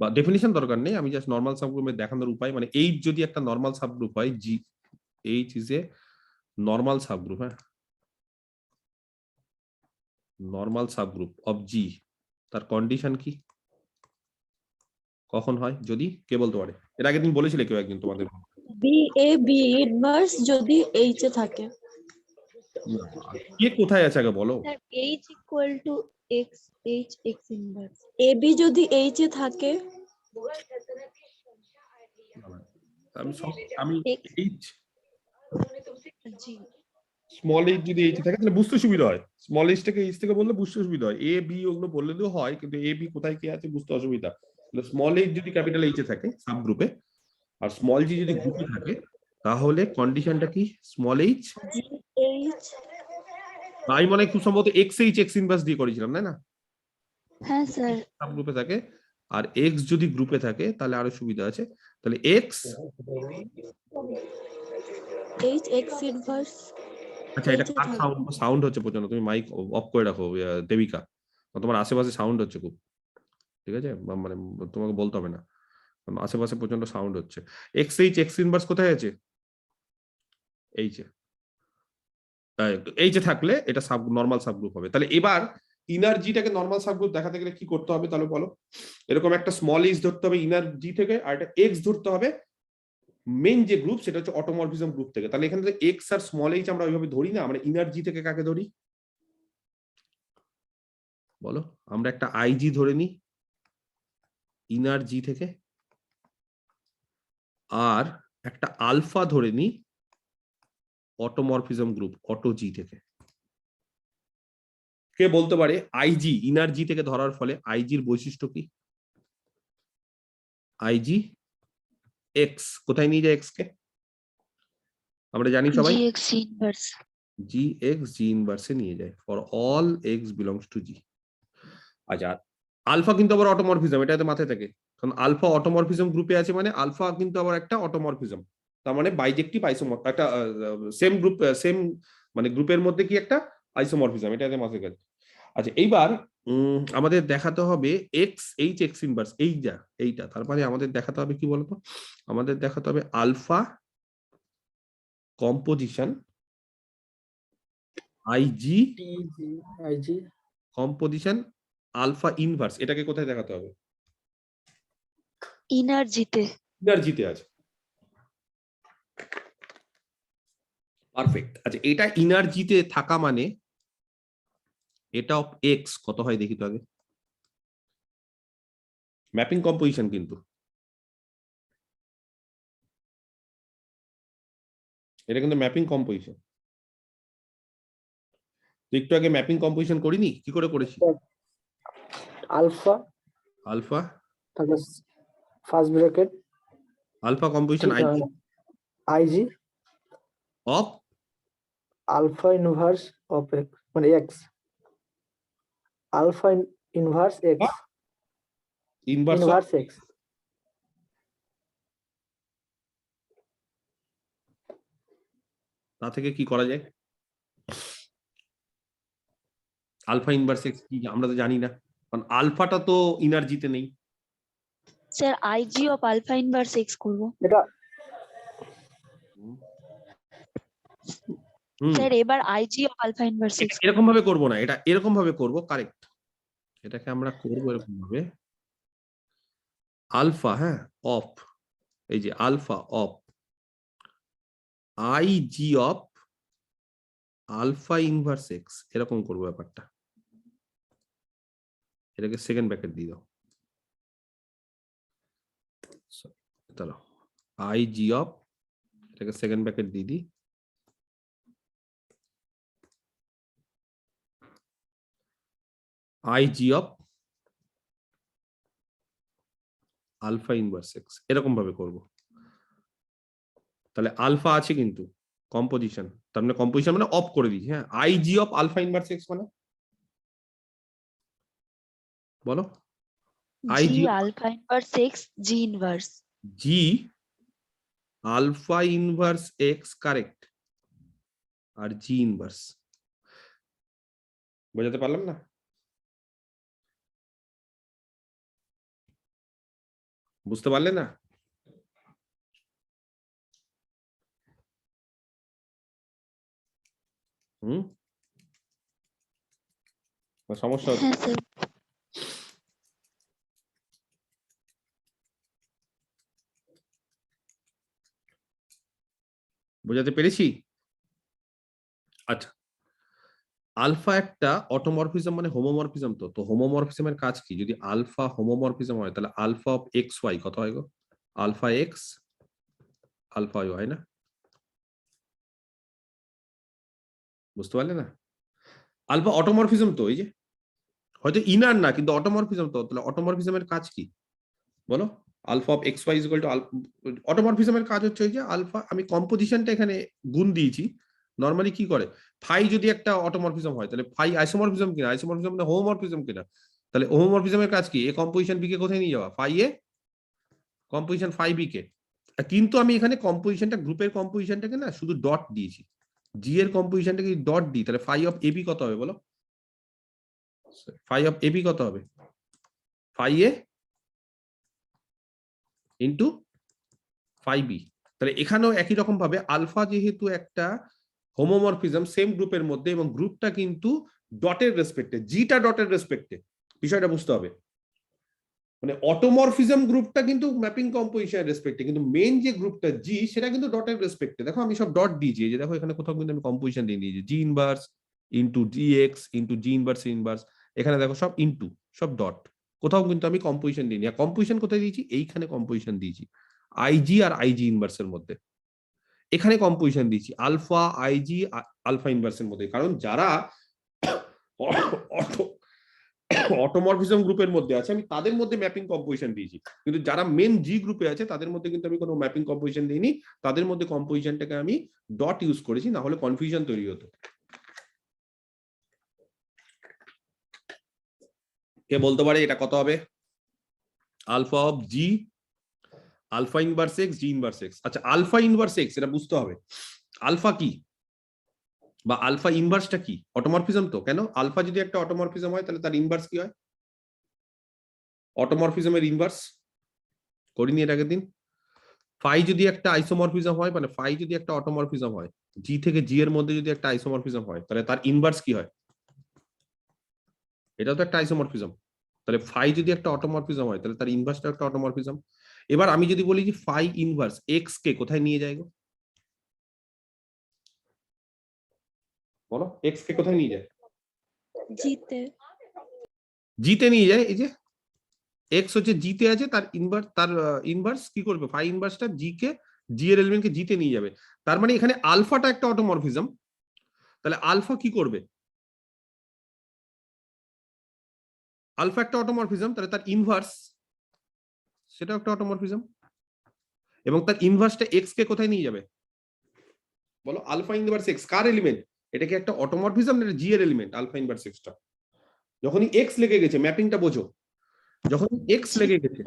বা ডেফিনিশন দরকার নেই, আমি জাস্ট নরমাল সাবগ্রুপের দেখানোর উপায়, মানে এইচ যদি একটা নরমাল সাবগ্রুপ হয়, G H is A normal subgroup, হ্যাঁ নরমাল সাবগ্রুপ অফ জি, তার কন্ডিশন কি, কখন হয়, যদি কে বলতে পারে? এর আগে তুমি বলেছিলে কেউ একজন তোমাদের, বি এ বি ইনভার্স যদি এইচ এ থাকে। কে কোথায় আছে আগে বলো? Sir H equal to X H X inverse. A B যদি এইচ এ থাকে, আমি X H G small H যদি এইচ থাকে তাহলে বুঝতে সুবিধা হয়, স্মল এইচটাকে এইচ থেকে বললে বুঝতে সুবিধা হয়, এ বি ওগুলো বললেও হয়, কিন্তু এ বি কোথায় কি আছে বুঝতে অসুবিধা। স্মল এইচ যদি ক্যাপিটাল এইচ এ থাকে সাব গ্রুপে, আর স্মল জি যদি গ্রুপে থাকে, তাহলে কন্ডিশনটা কি, স্মল এইচ জি এইচ আমি মনে হয় খুব সম্ভবত এক্স এইচ এক্স ইনভার্স দিয়ে করেছিলাম, তাই না? হ্যাঁ স্যার। সাব গ্রুপে থাকে, আর এক্স যদি গ্রুপে থাকে তাহলে আরো সুবিধা আছে, তাহলে এক্স। এইচ এক্স ইনভার্স আচ্ছা, এটা কার সাউন্ড সাউন্ড হচ্ছে প্রচন্ড, তুমি মাইক অফ করে রাখো দেবিকা, তোমার আশেপাশে সাউন্ড হচ্ছে খুব, ঠিক আছে? মানে তোমাকে বলতে হবে না, আশেপাশে প্রচন্ড সাউন্ড হচ্ছে। এক্স এইচ এক্স ইনভার্স কোথায় আছে, এইচ এ। এইচে থাকলে এটা সাব নর্মাল সাবগ্রুপ হবে। তাহলে এবার ইনার জিটাকে নর্মাল সাবগ্রুপ দেখাতে গেলে কি করতে হবে তাহলে বলো? এরকম একটা স্মল এইচ ধরতে হবে ইনার জি থেকে, আর একটা এক্স ধরতে হবে মেন যে গ্রুপ সেটা হচ্ছে অটোমরফিজম গ্রুপ থেকে। তাহলে এখানে এক্স আর স্মল এইচ আমরা ওইভাবে ধরি না, আমরা ইনার জি থেকে কাকে ধরি বলো? আমরা একটা আইজি ধরে নিই ইনার জি থেকে, আর একটা আলফা ধরে নিই অটোমরফিজম গ্রুপ অটো জি থেকে। কে বলতে পারে আইজি ইনার জি থেকে ধরার ফলে আইজির বৈশিষ্ট্য কি? আইজি এক্স কোথায় নিয়ে যায় এক্স কে? আমরা জানি সবাই GX inverse. G X G ইনভার্সে নিয়ে যায় for all x belongs to G. আচ্ছা, আলফা কিন্তু আবার অটোমরফিজম, এটা মাথায় থাকে, কারণ আলফা অটোমরফিজম গ্রুপে আছে মানে আলফা কিন্তু আবার একটা অটোমরফিজম, তার মানে বাইজেক্টিভ আইসোমর একটা সেম গ্রুপ সেম মানে গ্রুপের মধ্যে কি একটা আইসোমরফিজম, এটা মাথায় থাকে। আচ্ছা এইবার আমাদের দেখাতে হবে এক্স এইচ এক্স ইনভার্স এইটা তার মানে আমাদের দেখাতে হবে কি বলতো? আমাদের দেখাতে হবে alpha composition I G I G composition alpha inverse, এটাকে কোথায় দেখাতে হবে? ইনার্জিতে। ইনার্জিতে আছে। পারফেক্ট। আচ্ছা এটা ইনার্জিতে থাকা মানে এটা অফ এক্স কত হয় দেখি তো আগে। ম্যাপিং কম্পোজিশন কিন্তু এটা কিন্তু ম্যাপিং কম্পোজিশন। একটু আগে ম্যাপিং কম্পোজিশন করিনি, কি করে করেছি? আলফা আলফা তারপর first bracket alpha composition I G I G of alpha inverse of X মানে X alpha inverse X inverse of. Inverse X তা থেকে কি করা যায়? আলফা ইনভার্স এক্স কি আমরা তো জানি না, কারণ আলফাটা তো ইনার্জিতে নেই। Sir I G of alpha inverse X করব। এটা স্যার এবার I G of alpha inverse X এরকম ভাবে করবো না, এটা এরকম ভাবে করবো, কারেক্ট। এটাকে আমরা করবো এরকম ভাবে আলফা, হ্যাঁ অফ, এই যে alpha of I G of alpha inverse X, এরকম করবো ব্যাপারটা। এটাকে সেকেন্ড ব্র্যাকেট দিয়ে দাও, চলো আইজি অফ, এটাকে সেকেন্ড ব্র্যাকেট দিয়ে দিই, I G of alpha inverse X, এরকম ভাবে করব। তাহলে আলফা আছে কিন্তু কম্পোজিশন, তার মানে কম্পোজিশন মানে অফ করে দিয়েছি, হ্যাঁ I G of alpha inverse X মানে বলো G I G alpha inverse X G inverse. G alpha inverse X correct, আর জি ইনভার্স। বোঝাতে পারলাম না? বুঝতে পারলে না? হুম, সমস্যা হচ্ছে? হ্যাঁ স্যার। বোঝাতে পেরেছি? আচ্ছা আলফা একটা অটোমরফিজম মানে হোমোমরফিজম, তো হোমোমরফিজমের কাজ কি? যদি আলফা হোমোমরফিজম হয় তাহলে আলফা অফ এক্স ওয়াই কত হয় গো? আলফা এক্স আলফা ওয়াই, হয় না? বুঝতে পারলে না? আলফা অটোমরফিজম তো, এই যে হয়তো ইনার না কিন্তু অটোমরফিজম তো, তাহলে অটোমরফিজমের কাজ কি বলো? Alpha of X Y is equal to অটোমরফিজমের কাজ হচ্ছে ওই যে আলফা, আমি কম্পোজিশনটা এখানে গুণ দিয়েছি। নরমালি কি করে, ফাই যদি একটা অটোমরফিজম হয় তাহলে ফাই আইসোমরফিজম কিনা, আইসোমরফিজম না হোমোমরফিজম কিনা, তাহলে হোমোমরফিজমের কাজ কি? এ কম্পোজিশন বি কে কোথায় নিয়ে যাওয়া? Phi A composition phi B কে। কিন্তু আমি এখানে কম্পোজিশনটা গ্রুপের কম্পোজিশনটাকে না শুধু ডট দিয়েছি, জি এর কম্পোজিশনটাকে ডট দিই তাহলে ফাই অফ এবি কত হবে বলো? ফাই অফ এবি কত হবে? ফাই এ ইন্টু ফাই বি। তাহলে এখানেও একই রকম ভাবে আলফা যেহেতু একটা হোমোমরফিজম সেম গ্রুপের মধ্যে, এবং গ্রুপটা কিন্তু ডটের রেসপেক্টে, জিটা ডটের রেসপেক্টে, বিষয়টা বুঝতে হবে। মানে অটোমরফিজম গ্রুপটা কিন্তু ম্যাপিং কম্পোজিশন রেসপেক্টে, কিন্তু মেইন যে গ্রুপটা জি সেটা কিন্তু ডটের রেসপেক্টে। দেখো আমি সব ডট দিয়েছি, এই যে দেখো এখানে কোথাও কিন্তু আমি কম্পোজিশন দিয়ে দিয়েছি, G inverse into D X into G inverse inverse, এখানে দেখো সব ইনটু, সব ডট, কোথাও কিন্তু আমি কম্পোজিশন দিইনি। আর কম্পোজিশন কোথায় দিয়েছি? এইখানে কম্পোজিশন দিয়েছি আইজি আর আইজি ইনভার্সের মধ্যে, এখানে কম্পোজিশন দিয়েছি আলফা আইজি আলফা ইনভার্সের মধ্যে। কারণ যারা অটোমরফিজম গ্রুপের মধ্যে আছে আমি তাদের মধ্যে ম্যাপিং কম্পোজিশন দিয়েছি, কিন্তু যারা মেন জি গ্রুপে আছে তাদের মধ্যে কিন্তু আমি কোনো ম্যাপিং কম্পোজিশন দিইনি, তাদের মধ্যে কম্পোজিশনটাকে আমি ডট ইউজ করেছি, না হলে কনফিউশন তৈরি হতো। কে বলতে পারে এটা কত হবে? Alpha of G alpha inverse X G inverse X. আচ্ছা আলফা ইনভার্স এক্স এটা বুঝতে হবে, আলফা কি বা আলফা ইনভার্সটা কি? অটোমরফিজম তো, কেন আলফা যদি একটা অটোমরফিজম হয় তাহলে তার ইনভার্স কি হয়? অটোমরফিজমের ইনভার্স করিনি এর আগের দিন। ফাই যদি একটা আইসোমরফিজম হয়, মানে ফাই যদি একটা অটোমরফিজম হয়, জি থেকে জি এর মধ্যে যদি একটা আইসোমরফিজম হয়, তাহলে তার ইনভার্স কি হয়? এটাও তো একটা আইসোমরফিজম। তাহলে ফাই যদি একটা অটোমরফিজম হয় তাহলে তার ইনভার্সটা একটা অটোমরফিজম। এবার আমি যদি বলি যে ফাই ইনভার্স এক্স কে কোথায় নিয়ে যায় গো? বলো এক্স কে কোথায় নিয়ে যায়? জিতে। জিতে নিয়ে যায়। এই যে এক্স হচ্ছে জিতে আছে, তার ইনভার্স কি করবে? ফাই ইনভার্সটা জি কে, জি এর এলিমেন্টকে জিতে নিয়ে যাবে। তার মানে এখানে আলফাটা একটা অটোমরফিজম, তাহলে আলফা কি করবে? আলফা একটা অটোমরফিজম, তাহলে তার ইনভার্স সেটা একটা অটোমরফিজম, এবং তার ইনভার্সটা এক্স কে কোথায় নিয়ে যাবে? বলো আলফা ইনভার্স এক্স কার এলিমেন্ট? এটা কি একটা অটোমরফিজম না জি এর এলিমেন্ট? আলফা ইনভার্স এক্সটা যখনই এক্স লেগে গেছে, ম্যাপিংটা বোঝো, যখন এক্স লেগে গেছে,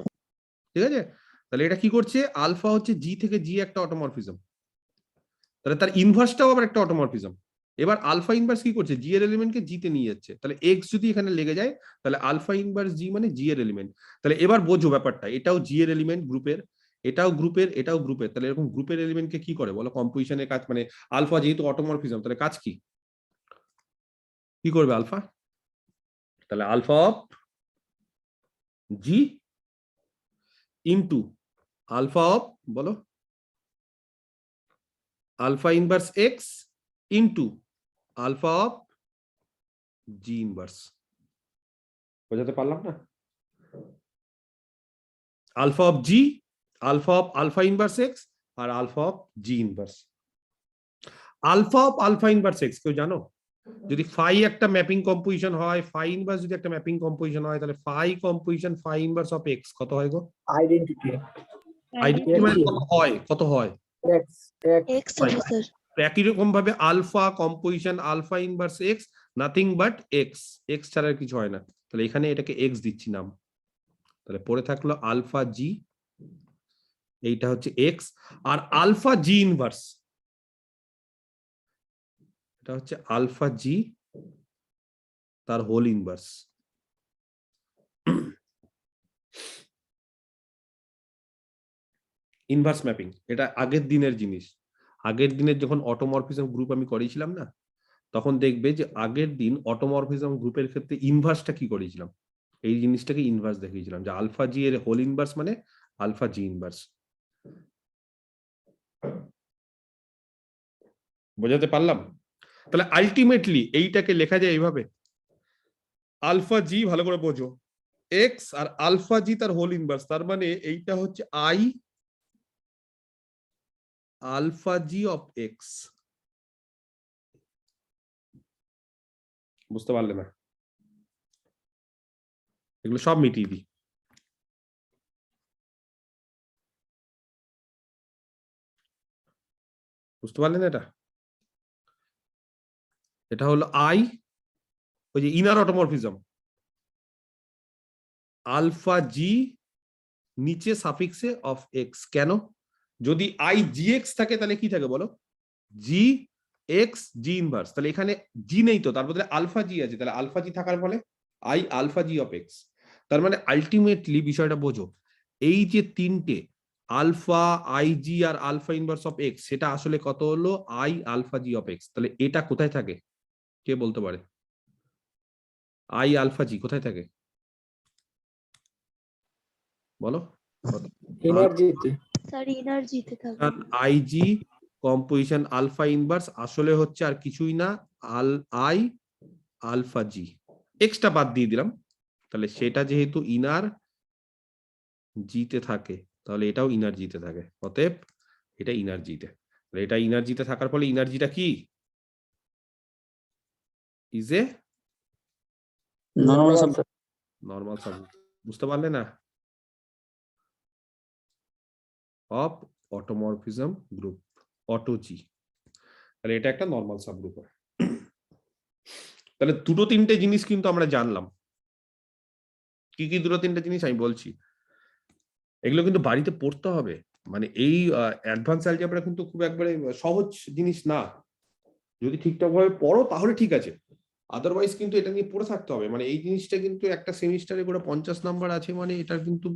ঠিক আছে, তাহলে এটা কি করছে? আলফা হচ্ছে জি থেকে জি একটা অটোমরফিজম, তাহলে তার ইনভার্সটাও আবার একটা অটোমরফিজম। এবার আলফা ইনভার্স কি করছে? জি এর এলিমেন্টকে জিতে নিয়ে যাচ্ছে, তাহলে এক্স যদি এখানে লেগে যায় তাহলে আলফা ইনভার্স জি মানে জি এর এলিমেন্ট। তাহলে এবার বোঝো ব্যাপারটা, এটাও জি এর এলিমেন্ট গ্রুপের, এটাও গ্রুপের, এটাও গ্রুপের, তাহলে এরকম গ্রুপের এলিমেন্টকে কি করে বলো? কম্পোজিশনের কাজ, মানে আলফা যেহেতু অটোমরফিজম তাহলে কাজ কি কি করবে আলফা? তাহলে alpha of G into alpha of, বলো alpha inverse X into alpha of G inverse. বোঝাতে পারলাম না? Alpha of G, alpha of alpha inverse X, আর alpha of G inverse. Alpha of alpha inverse X কেউ জানো? যদি phi একটা mapping composition হয়, ফাই ইনভার্স যদি একটা ম্যাপিং কম্পোজিশন হয়, তাহলে phi composition phi inverse of X কত হয় গো? আইডেন্টিটি আইডেন্টিটি মানে কত হয়? কত হয়? এক্স এক্স এক্স হবে স্যার। একই রকম ভাবে alpha composition alpha inverse X nothing but X, X ছাড়া আর কিছু হয় না। তাহলে এখানে এটাকে এক্স দিচ্ছি নাম, তাহলে পড়ে থাকলো আলফা জি, এইটা হচ্ছে এক্স, আর আলফা জি ইনভার্স এটা হচ্ছে আলফা জি তার হোল ইনভার্স। ইনভার্স ম্যাপিং এটা আগের দিনের জিনিস। আগের দিনের যখন অটোমরফিজম গ্রুপ আমি করেছিলাম না, তখন দেখবে যে আগের দিন অটোমরফিজম গ্রুপের ক্ষেত্রে ইনভার্সটা কি করেছিলাম, এই জিনিসটাকে ইনভার্স দেখিয়েছিলাম, যে আলফা জি এর হোল ইনভার্স মানে আলফা জি ইনভার্স। বোঝাতে পারলাম? তাহলে আলটিমেটলি এইটাকে লেখা যায় এইভাবে, আলফা জি ভালো করে বোঝো এক্স আর আলফা জি তার হোল ইনভার্স, তার মানে এইটা হচ্ছে I alpha G of X. বুঝতে পারলে না? এগুলো সব মিটিয়ে দিই। বুঝতে পারলেন? এটা এটা হলো আই, ওই যে ইনার অটোমরফিজম, আলফা জি নিচে সাফিক্সে অফ এক্স। কেন? যদি আই জি এক্স থাকে তাহলে কি থাকে বলো? জি এক্স জি ইনভার্স, তাহলে এখানে জি নেই তো, তার বদলে আলফা জি আছে, তাহলে আলফা জি থাকার ফলে I alpha G of X. তার মানে আলটিমেটলি বিষয়টা বোঝো, এই যে তিনটে আলফা আই জি আর আলফা ইনভার্স অফ এক্স সেটা আসলে কত হলো I alpha G of x. তাহলে এটা কোথায় থাকে কে বলতে পারে? আই আলফা জি কোথায় থাকে বলো? এনার্জিতে। স্যার এনার্জিতে থাকবে। I G composition alpha inverse আসলে হচ্ছে আর কিছুই না আই আলফা জি, এক্সটা বাদ দিয়ে দিলাম। তাহলে সেটা যেহেতু ইনার জিতে থাকে তাহলে এটাও ইনার্জিতে থাকে, অতএব এটা ইনার্জিতে। এটা ইনার্জিতে থাকার ফলে ইনার্জিটা কি is a normal normal sub. বুঝতে পারলে না? অফ অটোমরফিজম গ্রুপ অটো জি, তাহলে এটা একটা নর্মাল সাবগ্রুপ হয়। তাহলে দুটো তিনটে জিনিস কিন্তু আমরা জানলাম। কি কি দুটো তিনটে জিনিস আমি বলছি, এগুলো কিন্তু বাড়িতে পড়তে হবে। মানে এই অ্যাডভান্স অ্যালজেব্রা কিন্তু খুব একবারে সহজ জিনিস না। যদি ঠিকঠাক ভাবে পড়ো তাহলে ঠিক আছে, আদারওয়াইজ কিন্তু এটা নিয়ে পড়ে থাকতে হবে। মানে এই জিনিসটা কিন্তু একটা সেমিস্টারে করে 50 নাম্বার আছে, মানে এটার কিন্তু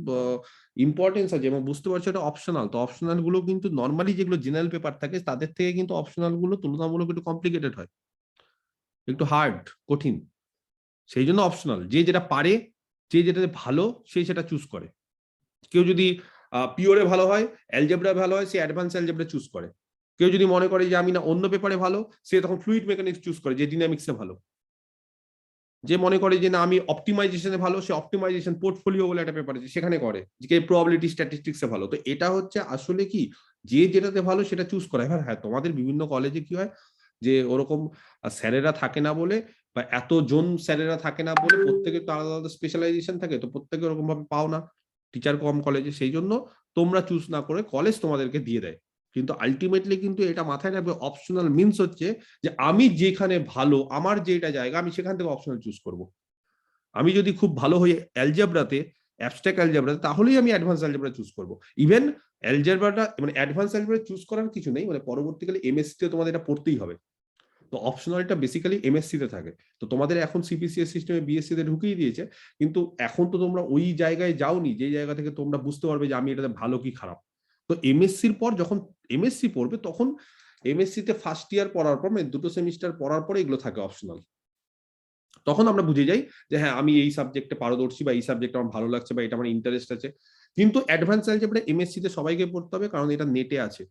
ইম্পর্টেন্স আছে এবং বুঝতে পারছো এটা অপশনাল। তো অপশনাল গুলো কিন্তু নর্মালি যেগুলো জেনারেল পেপার থাকে তাদের থেকে কিন্তু অপশনাল গুলো তুলনামূলক একটু কমপ্লিকেটেড হয়, একটু হার্ড, কঠিন। সেই জন্য অপশনাল, যে যেটা পারে, যে যেটাতে ভালো সে সেটা চুজ করে। কেউ যদি পিওরে ভালো হয়, অ্যালজেব্রা ভালো হয়, সে অ্যাডভান্স অ্যালজেব্রা চুজ করে। কেউ যদি মনে করে যে আমি না অন্য পেপারে ভালো, সে তখন ফ্লুইড মেকানিক্স চুজ করে, যে ডিনামিক্সে ভালো। যে মনে করে যে না আমি অপটিমাইজেশনে ভালো, সে অপটিমাইজেশন পোর্টফোলিও বলে একটা পেপার আছে সেখানে করে, যে প্রবাবিলিটি স্ট্যাটিস্টিক্সে ভালো। তো এটা হচ্ছে আসলে কি, যে যেটাতে ভালো সেটা চুজ করে। এবার হ্যাঁ, তোমাদের বিভিন্ন কলেজে কি হয় যে ওরকম স্যারেরা থাকে না বলে, বা এতজন স্যারেরা থাকে না বলে প্রত্যেকের তো আলাদা আলাদা স্পেশালাইজেশন থাকে, তো প্রত্যেকে ওরকম ভাবে পাও না, টিচার কম কলেজে, সেই জন্য তোমরা চুজ না করে কলেজ তোমাদেরকে দিয়ে দেয়। কিন্তু আলটিমেটলি কিন্তু এটা মাথায় রাখবে, অপশনাল মিনস হচ্ছে যে আমি যেখানে ভালো, আমার যেটা জায়গা, আমি সেখান থেকে অপশনাল চুজ করব। আমি যদি খুব ভালো হই অ্যালজেব্রাতে, অ্যাবস্ট্রাক্ট অ্যালজেব্রাতে, তাহলেই আমি অ্যাডভান্স অ্যালজেব্রা চুজ করব। ইভেন অ্যালজেব্রাটা মানে অ্যাডভান্স অ্যালজেব্রা চুজ করার কিছু নেই, মানে পরবর্তীকালে এমএসসি তে তোমাদের এটা পড়তেই হবে। তো অপশনালটা বেসিক্যালি এমএসসি তে থাকে। তো তোমাদের এখন সিপিসিএস সিস্টেমে বিএসসি তে ঢুকিয়ে দিয়েছে, কিন্তু এখন তো তোমরা ওই জায়গায় যাওনি যে জায়গা থেকে তোমরা বুঝতে পারবে যে আমি এটাতে ভালো কি খারাপ। তো এমএসসির পর যখন এমএসসি পড়বে, তখন এমএসসি তে ফার্স্ট ইয়ার পড়ার পর, মানে দুটো সেমিস্টার পড়ার পরে এগুলো থাকে অপশনাল। তখন আমরা বুঝে যাই যে হ্যাঁ আমি এই সাবজেক্টে পারদর্শী, বা এই সাবজেক্ট আমার ভালো লাগছে, বা এটা আমার ইন্টারেস্ট আছে। কিন্তু অ্যাডভান্স অ্যালজেব্রা এমএসসি তে সবাইকে পড়তে হবে, কারণ এটা নেটে আছে।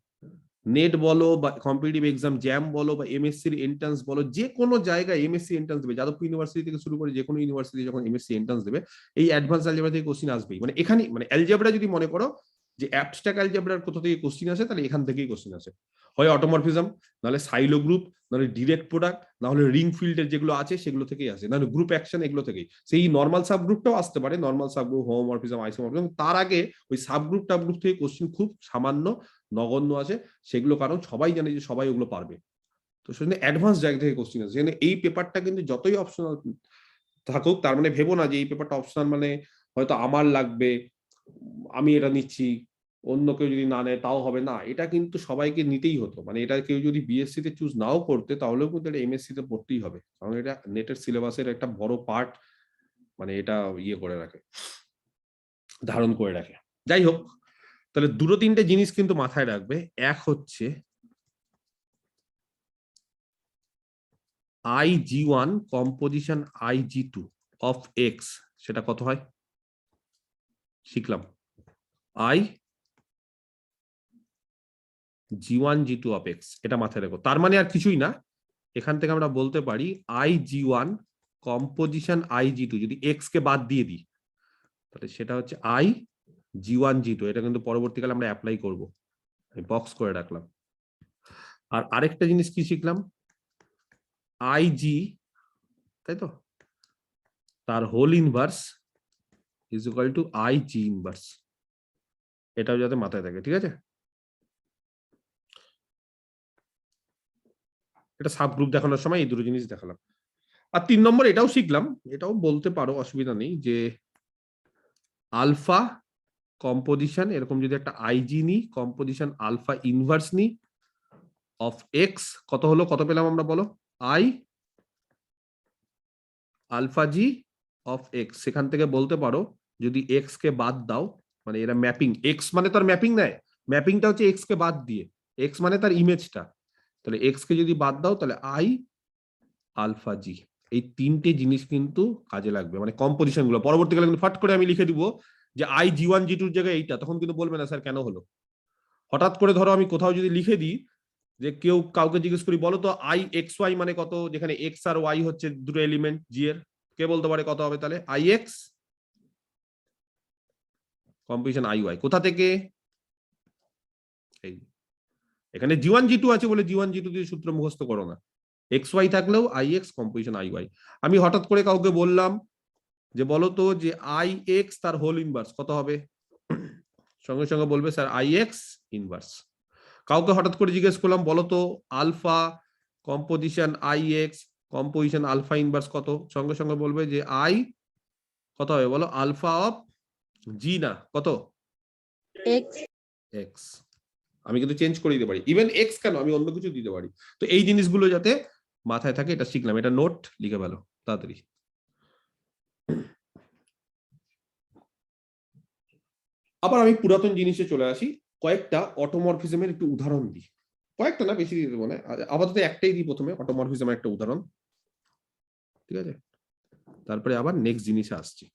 নেট বলো বা কম্পিটিটিভ এক্সাম জ্যাম বলো বা এমএসসির এন্ট্রান্স বলো, যে কোনো জায়গায় এমএসসি এন্ট্রান্স দেবে, যাদবপুর ইউনিভার্সিটি থেকে শুরু করে যে কোনো ইউনিভার্সিটি যখন এমএসসি এন্ট্রান্স দেবে, এই অ্যাডভান্স অ্যালজেব্রা থেকে কোশ্চিন আসবেই। মানে এখানে মানে অ্যালজেব্রা যদি মনে করো যে অ্যাবস্ট্রাক্ট অ্যালজেব্রার কোথা থেকে কোশ্চিন আসে, তাহলে এখান থেকেই কোশ্চিন আসে। হয় অটোমরফিজম, নাহলে সাইলো গ্রুপ, নাহলে ডিরেক্ট প্রোডাক্ট, নাহলে রিং ফিল্ডের যেগুলো আছে সেগুলো থেকেই আসে, নাহলে গ্রুপ অ্যাকশন, এগুলো থেকেই। সেই নর্মাল সাব গ্রুপটাও আসতে পারে, normal sub group, homomorphism, isomorphism. তার আগে ওই সাব গ্রুপ টাব গ্রুপ থেকে কোশ্চিন খুব সামান্য, নগণ্য আছে সেগুলো, কারণ সবাই জানে যে সবাই ওগুলো পারবে। তো সেখানে অ্যাডভান্স জায়গা থেকে কোশ্চিন আছে। সেখানে এই পেপারটা কিন্তু যতই অপশনাল থাকুক, তার মানে ভেবো না যে এই পেপারটা অপশনাল মানে হয়তো আমার লাগবে, আমি এটা নিচ্ছি, অন্য কেউ যদি না নেয় তাও হবে না। এটা কিন্তু সবাইকে নিতেই হতো। মানে এটা কেউ যদি বিএসসি তে চুজ নাও করতে, তাহলেও কিন্তু এটা এমএসসি তে পড়তেই হবে, কারণ এটা নেটের সিলেবাসের একটা বড় পার্ট, মানে এটা ইয়ে করে রাখে, ধারণ করে রাখে। যাই হোক, তাহলে দুটো তিনটে জিনিস কিন্তু মাথায় রাখবে। এক হচ্ছে IG1 composition IG2 of X, সেটা কত হয় শিখলাম। IG1 G2 অফ এক্স, এটা মাথায় রাখো। তার মানে আর কিছুই না, এখান থেকে আমরা বলতে পারি IG1 কম্পোজিশন IG2, যদি এক্স কে বাদ দিয়ে দিই তাহলে সেটা হচ্ছে IG1 G2। এটা কিন্তু পরবর্তীকালে আমরা অ্যাপ্লাই করব, আমি বক্স করে রাখলাম। আর আরেকটা জিনিস কি শিখলাম, IG, তাই তো, তার whole inverse is equal to IG inverse. এটাও যাতে মাথায় থাকে, ঠিক আছে? এটা সাব গ্রুপ দেখানোর সময় এই দুটো জিনিস দেখালাম। আর 3 নম্বর এটাও শিখলাম, এটাও বলতে পারো, অসুবিধা নেই, যে আলফা কম্পোজিশন, এরকম যদি একটা IG নি, কম্পোজিশন আলফা ইনভার্স নি অফ এক্স, কত হলো, কত পেলাম আমরা বলো, I alpha G of X. সেখান থেকে বলতে পারো যদি এক্স কে বাদ দাও মানে এরা ম্যাপিং, এক্স মানে তার ম্যাপিং নেয়, ম্যাপিংটা হচ্ছে এক্স কে বাদ দিয়ে, এক্স মানে তার ইমেজটা, তাহলে এক্স কে যদি বাদ দাও তাহলে আই আলফা জি, এই তিনটে জিনিস কিন্তু কাজে লাগবে, মানে কম্পোজিশন গুলো। পরবর্তীকালে কিন্তু ফট করে আমি লিখে দিব যে আই জি1 জি2 জায়গায় এইটা, তখন কিন্তু বলবে না স্যার কেন হলো। হঠাৎ করে ধরো আমি কোথাও যদি লিখে দিই যে কেউ কাউকে জিজ্ঞেস করি বলো তো আই এক্স ওয়াই মানে কত, যেখানে এক্স আর ওয়াই হচ্ছে দুটো এলিমেন্ট জি এর, কে বলতে পারে কত হবে? তাহলে I X composition I Y, কোথা থেকে? এই এখানে জি1 জি2 আছে বলে জি1 জি2 দিয়ে সূত্র মুখস্থ করো না, এক্স ওয়াই থাকলেও I X composition I Y. আমি হঠাৎ করে কাউকে বললাম যে বলো তো যে আই এক্স তার হোল ইনভার্স কত হবে, সঙ্গে সঙ্গে বলবে স্যার আই এক্স ইনভার্স। কাউকে হঠাৎ করে জিজ্ঞেস করলাম বলো তো alpha composition I X composition alpha inverse কত, সঙ্গে সঙ্গে বলবে যে আই কত হবে বলো, আলফা অফ জি না কত, এক্স। এক্স। আমি কিন্তু চেঞ্জ করে দিতে পারি, ইভেন এক্স কেন, আমি অন্য কিছু দিতে পারি। তো এই জিনিসগুলো যাতে মাথায় থাকে, এটা শিখলাম, এটা নোট লিখে ফেলো তাড়াতাড়ি। আবার আমি পুরাতন জিনিসে চলে আসি, কয়েকটা অটোমরফিজমের একটু উদাহরণ দিই, কয়েকটা না বেশি দিয়ে দেবো না, আপাতত একটাই দিই প্রথমে, অটোমরফিজমের একটা উদাহরণ, ঠিক আছে, তারপরে আবার নেক্সট জিনিসে আসছি।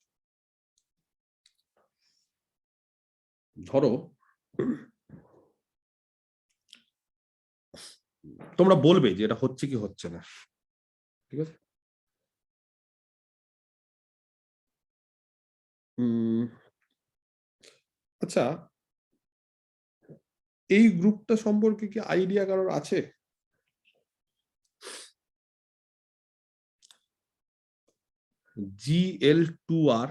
ধরো তোমরা বলবে যে এটা হচ্ছে কি হচ্ছে না, ঠিক আছে। আচ্ছা, এই গ্রুপটা সম্পর্কে কি আইডিয়া কারোর আছে? GL2R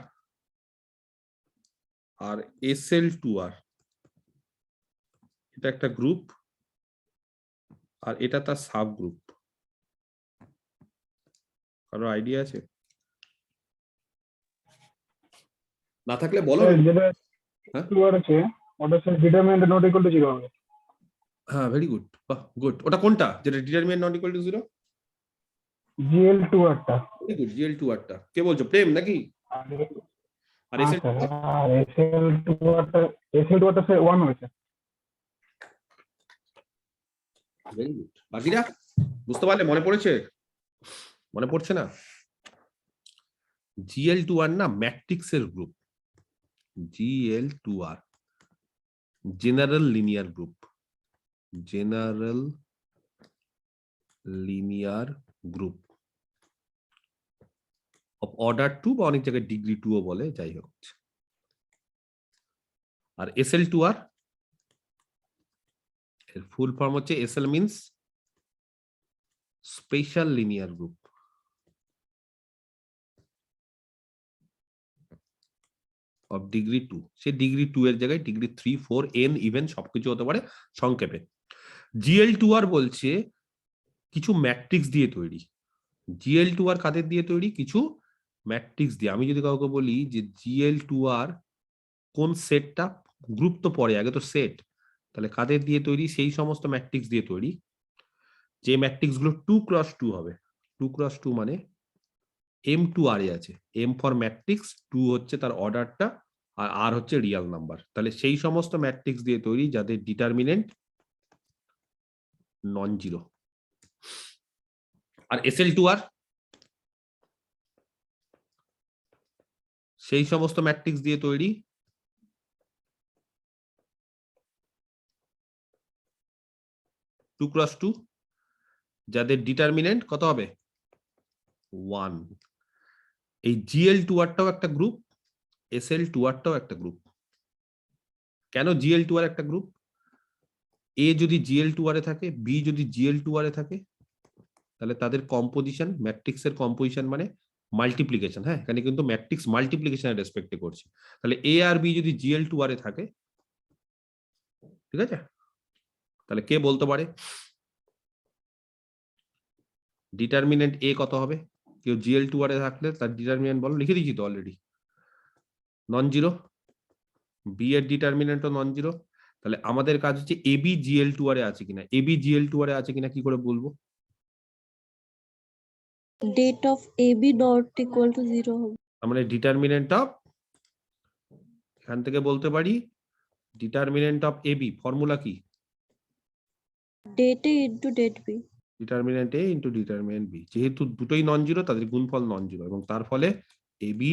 আর SL2R, এটা একটা গ্রুপ আর এটা তার সাব গ্রুপ, কারোর আইডিয়া আছে? না থাকলে বলো। যেটা হ্যাঁ? আছে ওটা sir determinant not equal to 0 হবে। হ্যাঁ, ভেরি গুড, বাহ গুড। ওটা কোনটা যেটা determinant not equal to 0? GL2R টা। ভেরি গুড, GL2R টা। কে বলছো, প্রেম নাকি? আর হ্যাঁ SL2R? স্যার, আর SL2R টা স্যার 1 হয়েছে। Very good. বাকিরা বুঝতে পারলে? মনে পড়েছে? মনে পড়ছে না? GL2R না ম্যাট্রিক্সের group, GL2R general linear group, general linear group of order 2 বা অনেক জায়গায় ডিগ্রি 2 ও বলে, যাই হোক। আর SL2R এর ফুল ফর্ম হচ্ছে SL means special linear group of degree 2। Say degree 2 এর জায়গায় ডিগ্রি 3 4 n ইভেন সবকিছু হতে পারে সংক্ষেপে। GL2R বলছে কিছু ম্যাট্রিক্স দিয়ে তৈরি, GL2R কাদের দিয়ে তৈরি? কিছু ম্যাট্রিক্স দিয়ে। আমি যদি কাউকে বলি যে GL2R কোন সেটটা, গ্রুপ তো পরে, আগে তো সেট, তাহলে কাদের দিয়ে তৈরি? সেই সমস্ত ম্যাট্রিক্স দিয়ে তৈরি যে ম্যাট্রিক্স গুলো 2x2 হবে। 2x2 মানে M2R এ আছে, M ফর ম্যাট্রিক্স, 2 হচ্ছে তার অর্ডারটা, আর R হচ্ছে রিয়েল নাম্বার। তাহলে সেই সমস্ত ম্যাট্রিক্স দিয়ে তৈরি যাদের ডিটারমিনেন্ট নন জিরো। আর SL2R সেই সমস্ত ম্যাট্রিক্স দিয়ে তৈরি টু ক্রস টু যাদের ডিটারমিনেন্ট কত হবে? 1। এই GL2R টাও একটা গ্রুপ, SL2R টাও একটা গ্রুপ। কেন GL2R একটা গ্রুপ? A যদি GL2R এ থাকে, B যদি GL2R এ থাকে, তাহলে তাদের কম্পোজিশন, ম্যাট্রিক্সের কম্পোজিশন মানে মাল্টিপ্লিকেশন। হ্যাঁ, এখানে কিন্তু ম্যাট্রিক্স মাল্টিপ্লিকেশনের রেসপেক্টে করছি। তাহলে A আর B যদি GL2R এ থাকে, ঠিক আছে, তাহলে কে বলতে পারে ডিটারমিনেন্ট A কত হবে? কেউ GL2R এ থাকলে তার ডিটারমিনেন্ট বলো, লিখে দিয়েছি তো অলরেডি, নন জিরো। B এর ডিটারমিনেন্টও নন জিরো। তাহলে আমাদের কাজ হচ্ছে AB GL2R এ আছে কিনা, AB GL2R এ আছে কিনা কি করে বলবো? Det of AB dot equal to 0 হবে। আমরা ডিটারমিনেন্ট অফ, এখান থেকে বলতে পারি determinant of A B formula কি? det A into det B. Determinant A into determinant B, যেহেতু দুটোই নন জিরো তাদের গুণফল নন জিরো, এবং তার ফলে এ বি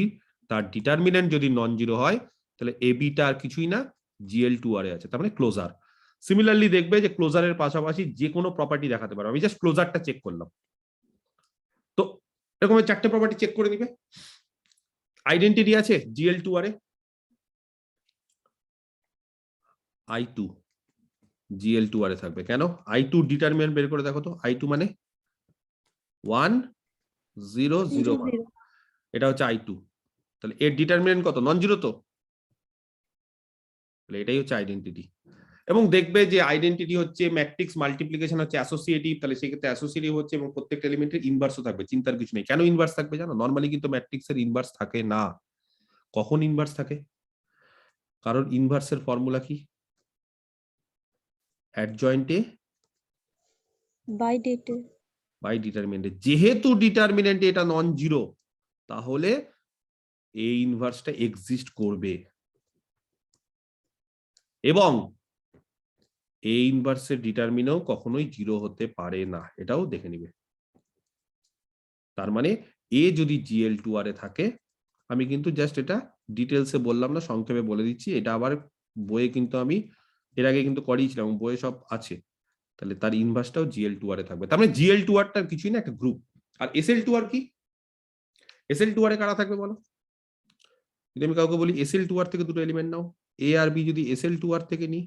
তার ডিটারমিনেন্ট যদি নন জিরো হয় তাহলে এ বিটা আর কিছুই না, GL2R এ আছে, তার মানে ক্লোজার। সিমিলারলি দেখবে যে ক্লোজারের পাশাপাশি যে কোনো প্রপার্টি দেখাতে পারো। আমি জাস্ট ক্লোজারটা চেক করলাম, তো এরকম 4টে প্রপার্টি চেক করে নিবে। আইডেন্টিটি আছে GL2R এ, I2 GL2R এ থাকবে। কেন? I2 ডিটারমিনেন্ট বের করে দেখো তো। I2 মানে 1 0 0 1, এটা হচ্ছে I2। তাহলে এর ডিটারমিনেন্ট কত? নন জিরো তো, তাহলে এটাই হচ্ছে আইডেন্টিটি। এবং দেখবে যে আইডেন্টিটি হচ্ছে ম্যাট্রিক্স মাল্টিপ্লিকেশন হচ্ছে অ্যাসোসিয়েটিভ, তাহলে সেক্ষেত্রে অ্যাসোসিয়েটিভ হচ্ছে এবং প্রত্যেকটা এলিমেন্টের ইনভার্সও থাকবে, চিন্তার কিছু নেই। কেন ইনভার্স থাকবে জানো? নরমালি কিন্তু ম্যাট্রিক্সের ইনভার্স থাকে না। কখন ইনভার্স থাকে? কারণ ইনভার্সের ফর্মুলা কি? অ্যাডজয়েন্টে By det A. বাই ডিটারমিনেন্টে। যেহেতু ডিটারমিনেন্টে এটা নন জিরো, তাহলে এই ইনভার্সটা এক্সিস্ট করবে, এবং এই ইনভার্সের ডিটারমিনেও কখনোই জিরো হতে পারে না, এটাও দেখে নিবে। তার মানে এ যদি GL2R এ থাকে, আমি কিন্তু জাস্ট এটা ডিটেলসে বললাম না, সংক্ষেপে বলে দিচ্ছি। এটা আবার বইয়ে কিন্তু আমি এর আগে কিন্তু করিয়েছিলাম, বইয়ে সব আছে। তাহলে তার ইনভার্সটাও GL2R এ থাকবে। তার মানে GL2R কিছুই না, একটা গ্রুপ। আর SL2R কি? SL2R এ কারা থাকবে বলো? যদি আমি কাউকে বলি SL2R থেকে দুটো এলিমেন্ট নাও, এ আর বি, যদি SL2R থেকে নিই,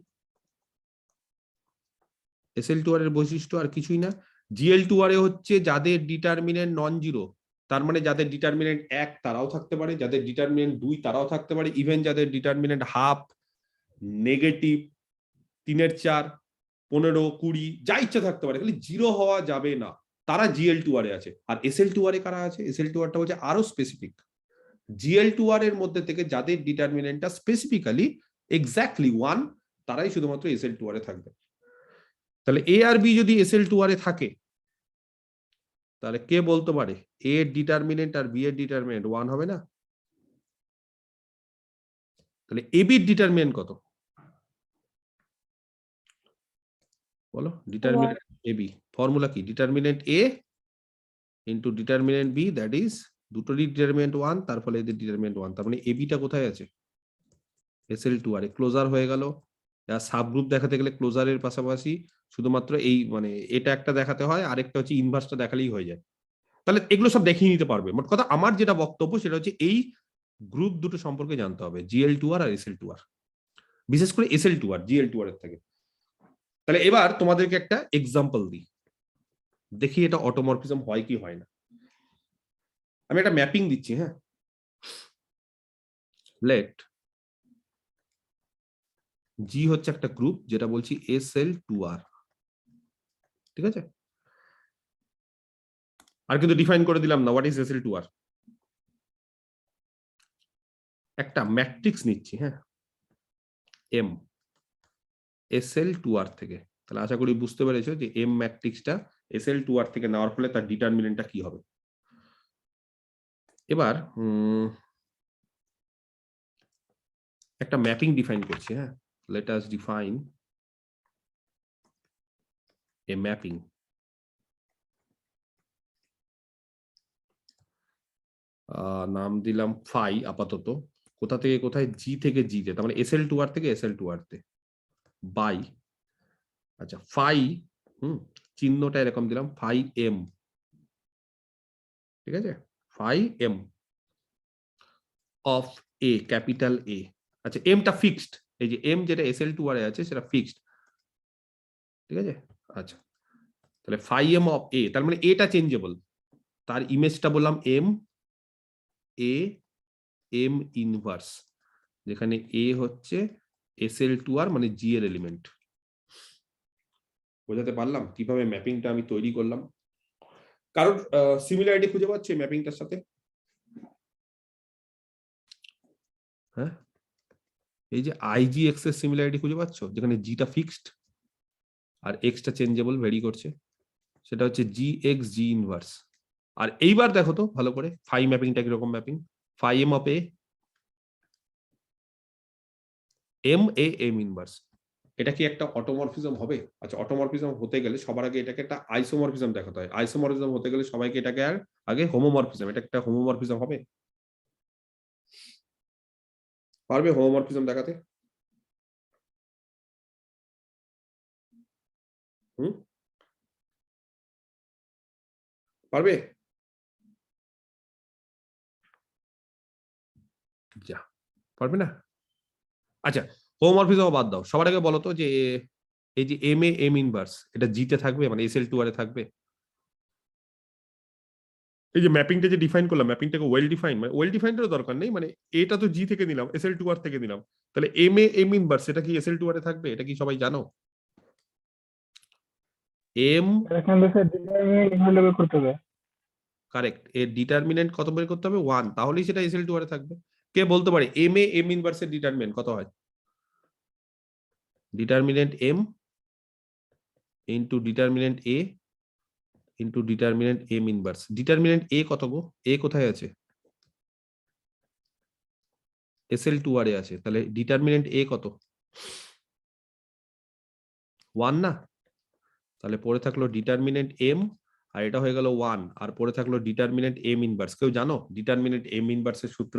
SL2R এর বৈশিষ্ট্য আর কিছুই না। GL2R এ হচ্ছে যাদের ডিটারমিনেন্ট নন জিরো, তার মানে যাদের ডিটারমিনেন্ট 1 তারাও থাকতে পারে, যাদের ডিটারমিনেন্ট 2 তারাও থাকতে পারে, ইভেন যাদের ডিটারমিনেন্ট হাফ, নেগেটিভ, 3 এর 4, 15, 20 যা ইচ্ছা থাকতে পারে, খালি জিরো হওয়া যাবে না, তারা GL2R এ আছে। আর SL2R এ কারা আছে? SL2R টা হচ্ছে আরো স্পেসিফিক। GL2R এর মধ্যে থেকে যাদের ডিটারমিনেন্টটা স্পেসিফিক্যালি এক্স্যাক্টলি 1, তারাই শুধুমাত্র SL2R এ থাকবে। তাহলে এ আর বি যদি SL2R এ থাকে, তাহলে কে বলতে পারে এ এর ডিটারমিনেন্ট আর বি এর ডিটারমিনেন্ট 1 হবে না? তাহলে এ বির ডিটারমিনেন্ট কত বলো? ডিটারমিনেন্ট এ বি ফর্মুলা কি? Determinant A into determinant B, that is দুটোরই ডিটারমিনেন্ট 1, তার ফলে এদের ডিটারমিনেন্ট 1। তার মানে এ বিটা কোথায় আছে? SL2R এ। ক্লোজার হয়ে গেল। সাবগ্রুপ দেখাতে গেলে ক্লোজারের পাশাপাশি শুধুমাত্র এই মানে এটা একটা দেখাতে হয়, আরেকটা হচ্ছে ইনভার্সটা দেখালেই হয়ে যায়। তাহলে এগুলো সব দেখিয়ে নিতে পারবে। মোট কথা আমার যেটা বক্তব্য সেটা হচ্ছে এই গ্রুপ দুটো সম্পর্কে জানতে হবে, GL2R আর SL2R, বিশেষ করে SL2R GL2R এর থেকে। তাহলে এবার তোমাদেরকে একটা এক্সাম্পল দিই, দেখি এটা অটোমরফিজম হয় কি হয় না। আমি একটা ম্যাপিং দিচ্ছি, হ্যাঁ। লেট G হচ্ছে একটা গ্রুপ, যেটা বলছি SL2R, ঠিক আছে? আর কিন্তু ডিফাইন করে দিলাম না হোয়াট ইজ SL2R। একটা ম্যাট্রিক্স নিচ্ছি, হ্যাঁ, M SL2R থেকে। তাহলে আশা করি বুঝতে পেরেছো যে M ম্যাট্রিক্সটা SL2R থেকে নেওয়ার ফলে তার ডিটারমিনেন্টটা কি হবে। এবার একটা ম্যাপিং ডিফাইন করছি, হ্যাঁ। Let us define a mapping. নাম দিলাম ফাই আপাতত। কোথা থেকে কোথায়? G থেকে G তে, তার মানে SL2R থেকে SL2R তে, বাই, আচ্ছা ফাই, চিহ্নটা এরকম দিলাম, ফাই M, ঠিক আছে? Phi M of A, capital A। আচ্ছা এমটা ফিক্সড, এই যে M যেটা SL2R এ আছে সেটা ফিক্সড, ঠিক আছে? আচ্ছা তাহলে ফাই M অফ A, তার মানে এটা চেঞ্জেবল, তার ইমেজটা বললাম M A M ইনভার্স, যেখানে A হচ্ছে SL2R মানে G এর এলিমেন্ট। বোঝাতে পারলাম কিভাবে ম্যাপিংটা আমি তৈরি করলাম? কারণ সিমিলারিটি খুঁজে পাচ্ছে ম্যাপিংটার সাথে? হ্যাঁ, এই যে IGX এর সিমিলারিটি খুঁজে পাচ্ছ, যেখানে জিটা ফিক্সড আর এক্সটা চেঞ্জেবল, ভেরি করছে, সেটা হচ্ছে GX G ইনভার্স। আর এইবার দেখো তো ভালো করে ফাই ম্যাপিংটা কিরকম mapping? Phi M of A M A M inverse. এটা কি একটা অটোমরফিজম হবে? আচ্ছা, অটোমরফিজম হতে গেলে সবার আগে এটাকে একটা আইসোমরফিজম দেখাতে হয়। আইসোমরফিজম হতে গেলে সবাইকে এটাকে আর আগে হোমোমরফিজম, এটা একটা হোমোমরফিজম হবে? পারবে হোমোমরফিজম দেখাতে? হুম, পারবে? যা, পারবে না। আচ্ছা, হোমোমরফিজম বাদ দাও, সবার আগে বলো তো যে এই যে এম এ এম ইনভার্স এটা জিতে থাকবে, মানে SL2R এ থাকবে? এই যে ম্যাপিংটা যে ডিফাইন করলাম, ম্যাপিংটাকে ওয়েল ডিফাইন, মানে ওয়েল ডিফাইনটারও দরকার নেই, মানে এটা তো জি থেকে নিলাম, SL2R থেকে নিলাম, তাহলে এম এ এম ইনভার্স এটা কি SL2R এ থাকবে? এটা কি সবাই জানো? এম, এখান থেকে ডিটারমিনেন্ট এভালুয়েট করতে হবে। কারেক্ট, এর ডিটারমিনেন্ট কত বের করতে হবে? 1, তাহলেই সেটা SL2R এ থাকবে। কে বলতে পারে এম এ এম ইনভার্সের ডিটারমিনেন্ট কত হয়? Determinant M into determinant A into determinant M inverse. Determinant A কত গো? এ কোথায় আছে? SL2R এ আছে, তাহলে ডিটারমিনেন্ট এ কত? 1 না? তাহলে পড়ে থাকলো ডিটারমিনেন্ট এম, আর এটা হয়ে গেল 1, আর পড়ে থাকলো ডিটারমিনেন্ট এম ইনভার্স। কেউ জানো ডিটারমিনেন্ট এম ইনভার্সের সূত্র?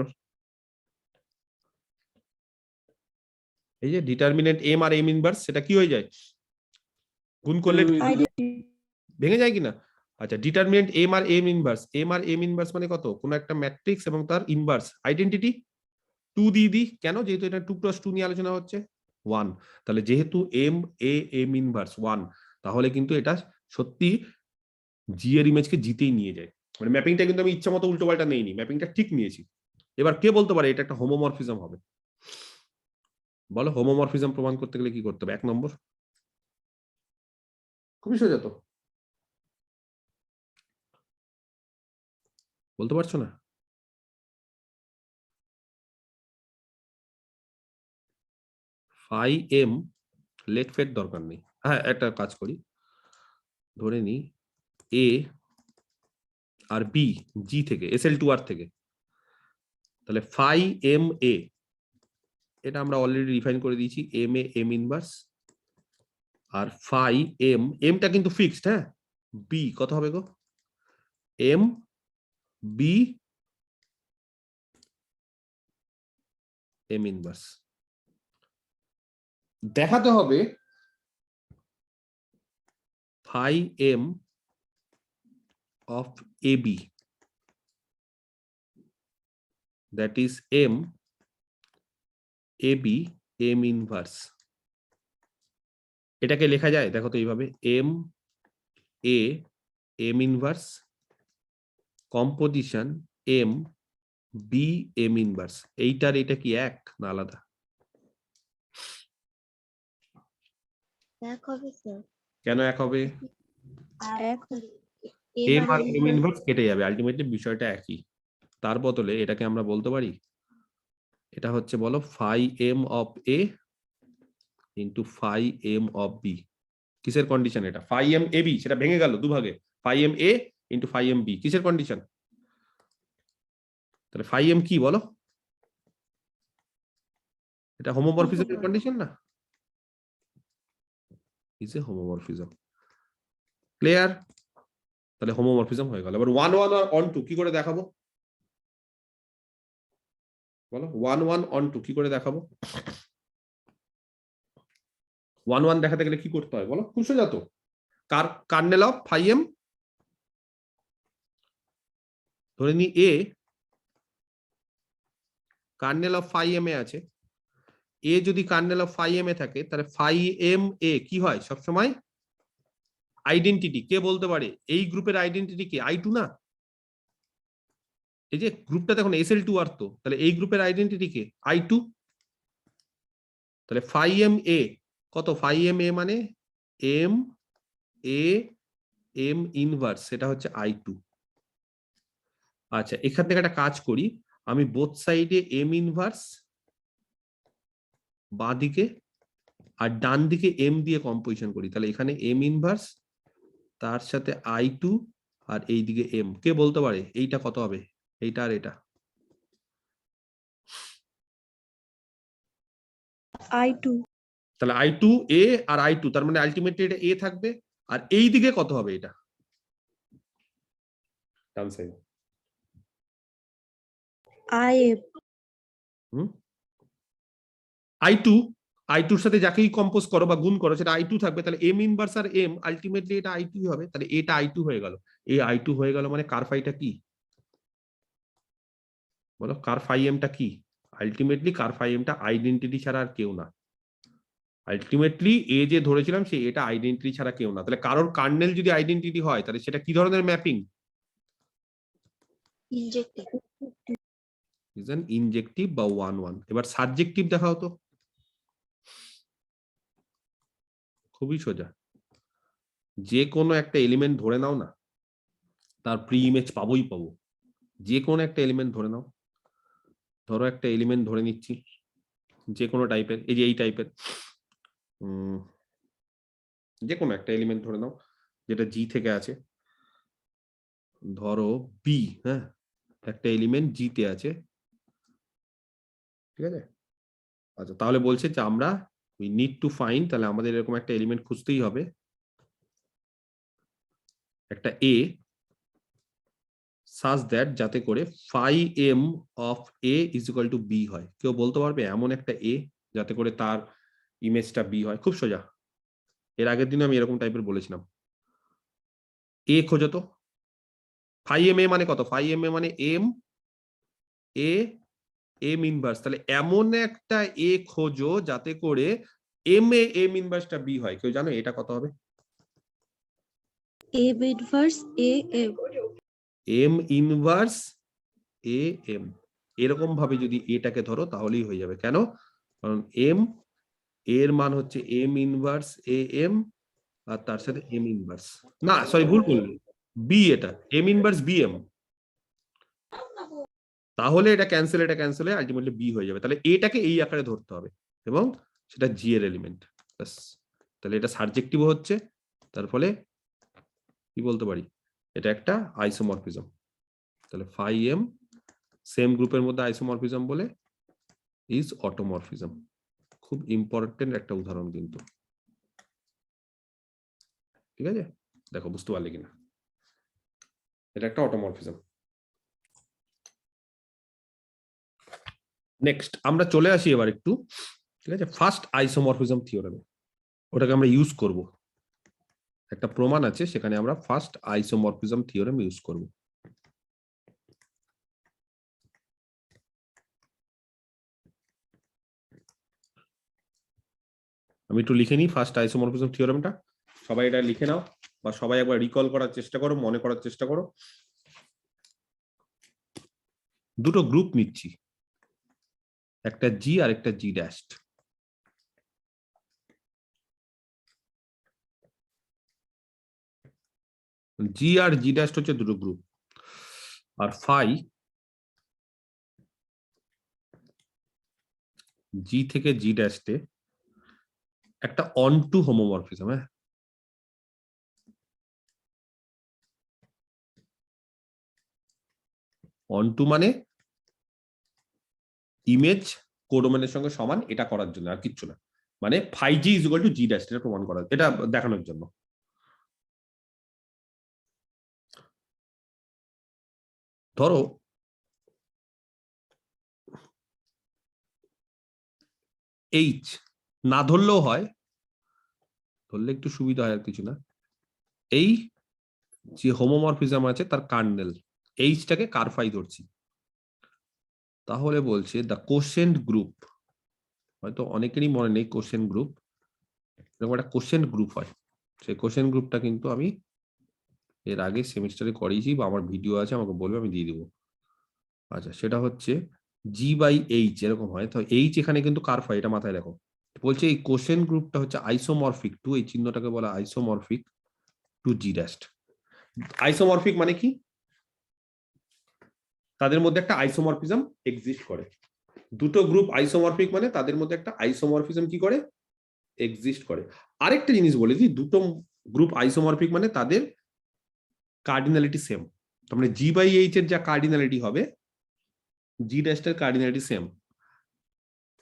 এই যে ডিটারমিনেন্ট এম আর এম ইনভার্স, সেটা কি হয়ে যায়? গুণ করলে আইডেন্টি ভেঙে যায় কিনা? আচ্ছা, ডিটারমিনেন্ট এম আর এম ইনভার্স, এম আর এম ইনভার্স মানে কত? কোন একটা ম্যাট্রিক্স এবং তার ইনভার্স আইডেন্টিটি 2 দিয়ে দিই, কেন? যেহেতু এটা 2 × 2 নিয়ে আলোচনা হচ্ছে। 1, তাহলে যেহেতু এম এ এম ইনভার্স 1, তাহলে কিন্তু এটা সত্যি জি এর ইমেজকে জিতেই নিয়ে যায়। মানে ম্যাপিংটা কিন্তু আমি ইচ্ছা মতো উল্টো পাল্টা নেইনি, ম্যাপিংটা ঠিক নিয়েছি। এবার কে বলতে পারে এটা একটা হোমোমরফিজম হবে? বলো, হোমোমরফিজম প্রমাণ করতে গেলে কি করতে হবে? 1 নম্বর, খুবই সোজা তো, বলতে পারছো না? ফাই এম, লেট ফেট দরকার নেই। হ্যাঁ, একটা কাজ করি, ধরে নি এ আর বি জি থেকে, SL2R থেকে, তাহলে ফাই এম এ, এটা আমরা অলরেডি ডিফাইন করে দিয়েছি, এম এ এম ইনভার্স, আর ফাই এম, এমটা কিন্তু ফিক্সড, হ্যাঁ, বি কত হবে গো? M B M inverse. দেখাতে হবে phi M of A B, that is M A B M inverse. এটাকে লেখা যায় দেখো তো এইভাবে, M A M inverse composition M B M inverse. এইটার এটা কি এক না আলাদা? এক হবে স্যার। কেন এক হবে? এক এম আর এম ইনভার্স কেটে যাবে, আলটিমেটলি বিষয়টা একই। তার বদলে এটাকে আমরা বলতে পারি, এটা হচ্ছে বলো phi M of A into phi M of B. কিসের কন্ডিশন এটা? ফাই এম এ বি, সেটা ভেঙে গেল দুভাগে, phi M A into phi M B, কিসের কন্ডিশন? তাহলে ফাই এম কি বলো? এটা হোমোমরফিজমের কন্ডিশন না? Is a homomorphism. ক্লিয়ার? তাহলে হোমোমরফিজম হয়ে গেল। এবার 1 1 আর অন 2 কি করে দেখাবো? বলো 1 1 অন 2 কি করে দেখাবো? 1 1 দেখাতে গেলে কি করতে হয় বলো? খুব সোজা তো, কার্নেল অফ ফাই এম, ধরে নি এ কার্নেল অফ ফাই এম এ আছে, এ যদি কার্নেল অফ ফাই এম এ থাকে, তাহলে ফাই এম এ কি হয় সবসময়? আইডেন্টিটি। কে বলতে পারে এই গ্রুপের আইডেন্টিটি কি? I2 না? এই যে গ্রুপটা দেখুন SL2R, তো তাহলে এই গ্রুপের আইডেন্টিটি কে? I2। তাহলে ফাই এম এ কত? ফাই এম এ মানে এম এ এম ইনভার্স, সেটা হচ্ছে I2। আচ্ছা, এখান থেকে একটা কাজ করি, আমি বোথ সাইডে এম ইনভার্স বাঁ দিকে আর ডান দিকে এম দিয়ে কম্পোজিশন করি, তাহলে এখানে এম ইনভার্স, তার সাথে I2, আর এইদিকে এম। কে বলতে পারে এইটা কত হবে? এইটা আর এটা I2 তাহলে I2 A আর I2, তার মানে আলটিমেটলি এটা A থাকবে, আর এই দিকে কত হবে এটা ডান সাইড IF I2 এর সাথে যাকেই কম্পোজ করো বা গুণ করো সেটা I2 থাকবে, তাহলে M ইনভার্স আর M আলটিমেটলি এটা I2 হবে, তাহলে এটা I2 হয়ে গেল। এই I2 হয়ে গেল, মানে কার ফাইটা কি বলো, কার ফাই এমটা কি? আলটিমেটলি কার ফাই এমটা আইডেন্টিটি ছাড়া আর কেউ না। আলটিমেটলি এ যে ধরেছিলাম সে এটা আইডেন্টিটি ছাড়া কেউ না। তাহলে কারোর কার্নেল যদি আইডেন্টিটি হয় তাহলে সেটা কি ধরনের ম্যাপিং? ইনজেক্টিভ। ইজ অ্যান ইনজেক্টিভ বা 1-1। এবার সাবজেক্টিভ দেখাও তো। খুবই সোজা, যে কোনো একটা এলিমেন্ট ধরে নাও না, তার প্রি ইমেজ পাবোই পাবো। যে কোনো একটা এলিমেন্ট ধরে নাও, ধরো একটা এলিমেন্ট ধরে নিচ্ছি যে কোনো টাইপের, এই যে এই টাইপের যে কোনো একটা এলিমেন্ট ধরে নাও যেটা জি থেকে আছে, ধরো বি, হ্যাঁ একটা এলিমেন্ট জি তে আছে, ঠিক আছে। আচ্ছা তাহলে বলছে যে আমরা উই নিড টু ফাইন্ড, তাহলে আমাদের এরকম একটা এলিমেন্ট খুঁজতেই হবে, একটা এ such that যাতে করে phi m of a is equal to b হয়। কেউ বলতে পারবে এমন একটা এ যাতে করে তার ইমেজটা বি হয়? খুব সোজা, এর আগের দিন আমি এরকম টাইপের বলেছিলাম। এ খোঁজো তো, phi m a মানে কত? phi m a মানে m a m ইনভার্স, তাহলে এমন একটা এ খোঁজো যাতে করে m a m ইনভার্সটা বি হয়। কেউ জানো এটা কত হবে? A inverse AM m inverse a m, এরকম ভাবে যদি এটাকে ধরো তাহলেই হয়ে যাবে। কেন? কারণ m এর মান হচ্ছে m ইনভার্স a m, আর তার সাথে m ইনভার্স, না সরি ভুল বললাম, বি, এটা m ইনভার্স বি m, তাহলে এটা ক্যান্সেল হয়ে আলটিমেটলি বি হয়ে যাবে। তাহলে এটাকে এই আকারে ধরতে হবে এবং সেটা জি এর এলিমেন্ট। ব্যাস, তাহলে এটা সাবজেক্টিভ হচ্ছে, তার ফলে কি বলতে পারি, এটা একটা আইসোমরফিজম। তাহলে ফাই এম সেম গ্রুপের মধ্যে আইসোমরফিজম বলে ইজ অটোমরফিজম। খুব ইম্পর্টেন্ট একটা উদাহরণ কিন্তু, ঠিক আছে? দেখো বুঝতে পারলে কিনা, এটা একটা অটোমরফিজম। নেক্সট আমরা চলে আসি এবার একটু, ঠিক আছে, ফার্স্ট আইসোমরফিজম থিওরেমে। ওটাকে আমরা ইউজ করব, একটা প্রমাণ আছে সেখানে আমরা ফার্স্ট আইসোমরফিজম থিওরেম ইউজ করব। আমি একটু লিখে নিই ফার্স্ট আইসোমরফিজম থিওরেমটা, সবাই এটা লিখে নাও বা সবাই একবার রিকল করার চেষ্টা করো, মনে করার চেষ্টা করো। দুটো গ্রুপ নিচ্ছি, একটা জি আর একটা জি ড্যাশড। জি আর জি ড্যাশড হচ্ছে দুটো গ্রুপ, আর ফাই জি থেকে জি ড্যাশডে একটা অন টু হোমোমরফিজম। হ্যাঁ, অন টু মানে ইমেজ কোডোমেনের সঙ্গে সমান, এটা করার জন্য আর কিচ্ছু না, মানে phi G is equal to G dash, এটা প্রমাণ করার, এটা দেখানোর জন্য। ধরো এইচ না ধরলেও হয়, ধরলে একটু সুবিধা হয় আর কিছু না। এই যে হোমোমরফিজম আছে তার কার্নেল এইচটাকে কার ফাই ধরছি, তাহলে বলছে দ্য কোশেন্ট গ্রুপ, হয়তো অনেকেরই মনে নেই কোশেন্ট গ্রুপ, এরকম একটা কোশেন্ট গ্রুপ হয়। সেই কোশেন্ট গ্রুপটা কিন্তু আমি এর আগে সেমিস্টারে করিয়েছি বা আমার ভিডিও আছে, আমাকে বলবে আমি দিয়ে দিব। আচ্ছা, সেটা হচ্ছে জি বাই এইচ এরকম হয়, তো এইচ এখানে কিন্তু কার ফাই, এটা মাথায় রাখো। বলছে এই কোশেন্ট গ্রুপটা হচ্ছে আইসোমরফিক টু, এই চিহ্নটাকে বলা isomorphic to G dashed. Isomorphic মানে কি? তাদের মধ্যে একটা আইসোমরফিজম এক্সিস্ট করে। দুটো গ্রুপ আইসোমরফিক মানে তাদের মধ্যে একটা আইসোমরফিজম কি করে, এক্সিস্ট করে। আরেকটা জিনিস বলে দিই, দুটো গ্রুপ আইসোমরফিক মানে তাদের কার্ডিনালিটি সেম। তার মানে জি বাই এইচ এর যা কার্ডিনালিটি হবে জি ড্যাশটার কার্ডিনালিটি সেম।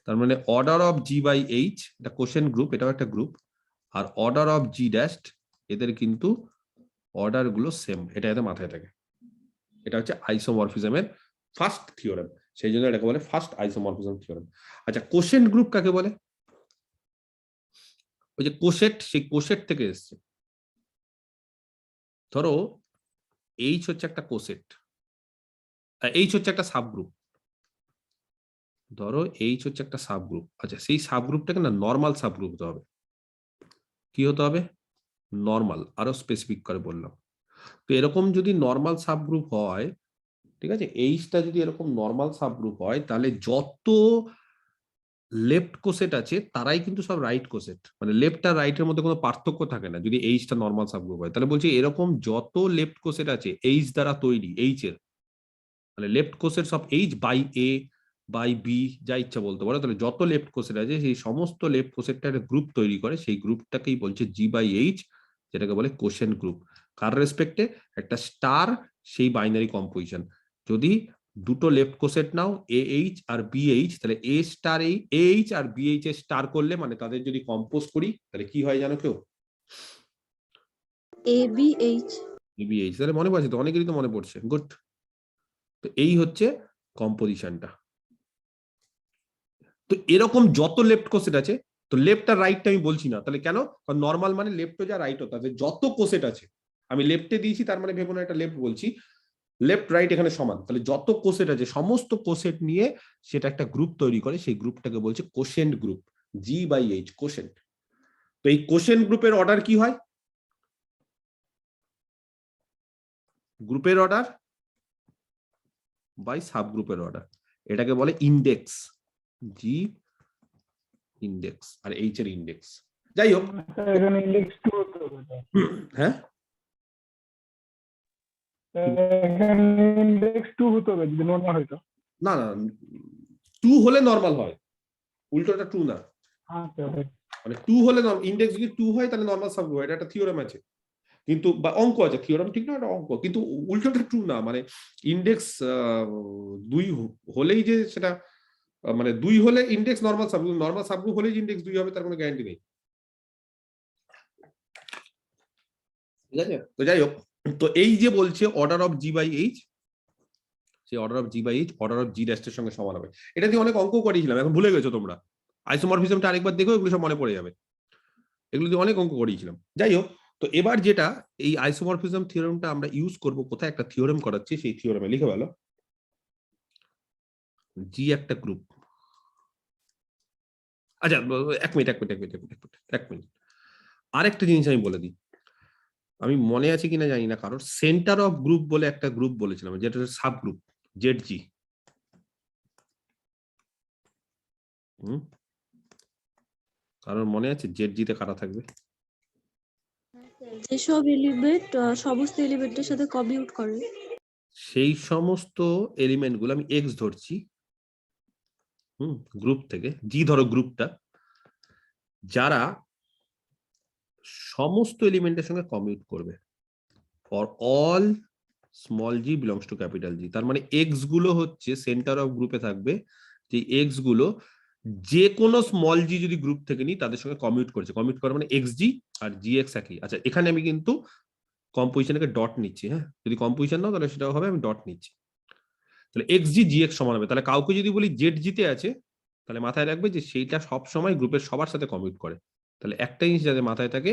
তার মানে order of G by H, এটা কোশেন্ট গ্রুপ, এটাও একটা গ্রুপ, আর অর্ডার অফ জি ড্যাশড, এদের কিন্তু অর্ডার গুলো সেম, এটা এতে মাথায় থাকে। এটা হচ্ছে আইসোমরফিজমের ফার্স্ট থিওরেম, সেই জন্য এটাকে বলে ফার্স্ট আইসোমরফিজম থিওরেম। আচ্ছা, কোশেন্ট গ্রুপ কাকে বলে? ওই যে কোশেট, সেই কোশেট থেকে এসছে। ধরো এইচ হচ্ছে একটা কোসেট, এইচ হচ্ছে একটা সাবগ্রুপ, ধরো এইচ হচ্ছে একটা সাবগ্রুপ। আচ্ছা, সেই সাবগ্রুপটাকে না নর্মাল সাবগ্রুপ হতে হবে। কি হতে হবে? নর্মাল, আরো স্পেসিফিক করে বললাম। তো এরকম যদি নর্মাল সাবগ্রুপ হয়, ঠিক আছে, এইচটা যদি এরকম নর্মাল সাবগ্রুপ হয়, তাহলে যত লেফট কোসেট আছে তারাই কিন্তু সব রাইট কোসেট, মানে লেফট আর রাইটের মধ্যে কোনো পার্থক্য থাকে না যদি এইচটা নর্মাল সাবগ্রুপ হয়। তাহলে বলছি এরকম যত লেফট কোসেট আছে এইচ দ্বারা তৈরি, এইচ এর মানে left cosets of H by A by B, যা ইচ্ছা বলতে পারো, তাহলে যত লেফট কোসেট আছে সেই সমস্ত লেফট কোসেটটা একটা গ্রুপ তৈরি করে, সেই গ্রুপটাকেই বলছে জি বাই এইচ, যেটাকে বলে কোশেন্ট গ্রুপ। কার রেসপেক্টে? একটা স্টার সেই বাইনারি কম্পোজিশন। যদি দুটো লেফট কোসেট নাও এ এইচ আর বি এইচ, তাহলে এ স্টার এইচ আর বি এইচ এর স্টার করলে, মানে তাদের যদি কম্পোজ করি, তাহলে কি হয় জানো কেউ? ABH। B H. তাহলে মনে পড়ছে তো, অনেকেরই তো মনে পড়ছে, গুড। তো এই হচ্ছে কম্পোজিশনটা। তো এরকম যত লেফট কোসেট আছে, তো লেফট আর রাইটটা আমি বলছি না, তাহলে কেন? কারণ নর্মাল মানে লেফটও যা রাইটও তা, যত কোসেট আছে, আমি লেফটে দিয়েছি তার মানে ভেবো না এটা লেফট বলছি, লেফট রাইট এখানে সমান, তাহলে যত কোসেট আছে সমস্ত কোসেট নিয়ে সেটা একটা গ্রুপ তৈরি করে, সেই গ্রুপটাকে বলছে quotient group, G by H, quotient. তো এই কোশেন্ট গ্রুপের অর্ডার কি হয়? গ্রুপের অর্ডার বাই সাবগ্রুপের অর্ডার, এটাকে বলে ইন্ডেক্স, জি ইন্ডেক্স আর এইচ এর ইন্ডেক্স। যাই হোক, এখানে ইন্ডেক্স 2 হতে হবে তো। হ্যাঁ এখানে ইন্ডেক্স 2 হতে হবে যদি নরমাল হয় তো। না না, টু হলে নর্মাল হয়, উল্টোটা টু না। আচ্ছা ওকে। মানে টু হলে ইন্ডেক্স যদি টু হয় তাহলে নর্মাল সাবগ্রুপ হয়, এটা একটা থিওরেম আছে, কিন্তু বা অঙ্ক আছে, থিওরেম ঠিক না, এটা অঙ্ক, কিন্তু উল্টোটা ট্রু না। মানে ইন্ডেক্স দুই হলেই যে সেটা মানে দুই হলে ইন্ডেক্স নর্মাল সাবগ্রুপ হলেই ইন্ডেক্স দুই হবে তার কোনো গ্যারান্টি নেই, ঠিক আছে? তো যাই হোক, তো এই যে বলছে order of G by H, সেই order of G by H order of G ড্যাশের সঙ্গে সমান হবে। এটা দিয়ে অনেক অঙ্ক করিয়েছিলাম, এখন ভুলে গেছো তোমরা। আইসোমরফিজমটা আরেকবার দেখো, এগুলো সব মনে পড়ে যাবে, এগুলো দিয়ে অনেক অঙ্ক করিয়েছিলাম। যাই হোক, তো এবার যেটা এই আইসোমরফিজম থিওরেমটা আমরা ইউজ করব কোথায়? একটা থিওরেম করাচ্ছি, সেই থিওরেমে লিখে ভালো, জি একটা গ্রুপ। আচ্ছা, এক মিনিট, আরেকটা জিনিস আমি বলে দিই, আমি মনে আছে কিনা জানি না, কারোর সেন্টার অফ গ্রুপ বলে একটা গ্রুপ বলেছিলাম, যেটা হচ্ছে সাব গ্রুপ জেড জি। কারোর মনে আছে জেড জিতে কারা থাকবে? যেসব এলিমেন্ট সমস্ত এলিমেন্টের সাথে কমিউট করে। সেই সমস্ত এলিমেন্ট গুলো আমি এক্স ধরছি, গ্রুপ থেকে, জি ধরো গ্রুপটা, যারা সমস্ত এলিমেন্টের সঙ্গে কমিউট করবে, for all small G belongs to capital জি। তার মানে এক্স গুলো হচ্ছে সেন্টার অফ গ্রুপে থাকবে, যে এক্স গুলো যে কোনো স্মল জি যদি গ্রুপ থেকে নিই তাদের সঙ্গে কমিউট করছে, কমিউট করে মানে এক্স জি আর জি এক্স একই। আচ্ছা, এখানে আমি কিন্তু কম্পোজিশনকে ডট নিচ্ছি, হ্যাঁ, যদি কম্পোজিশন নাও তাহলে সেটাও হবে, আমি ডট নিচ্ছি। তাহলে এক্স জি জি এক্স সমান হবে। তাহলে কাউকে যদি বলি জেড জিতে আছে, তাহলে মাথায় রাখবে যে সেইটা সব সময় গ্রুপের সবার সাথে কমিউট করে। তাহলে একটা জিনিস যাতে মাথায় থাকে,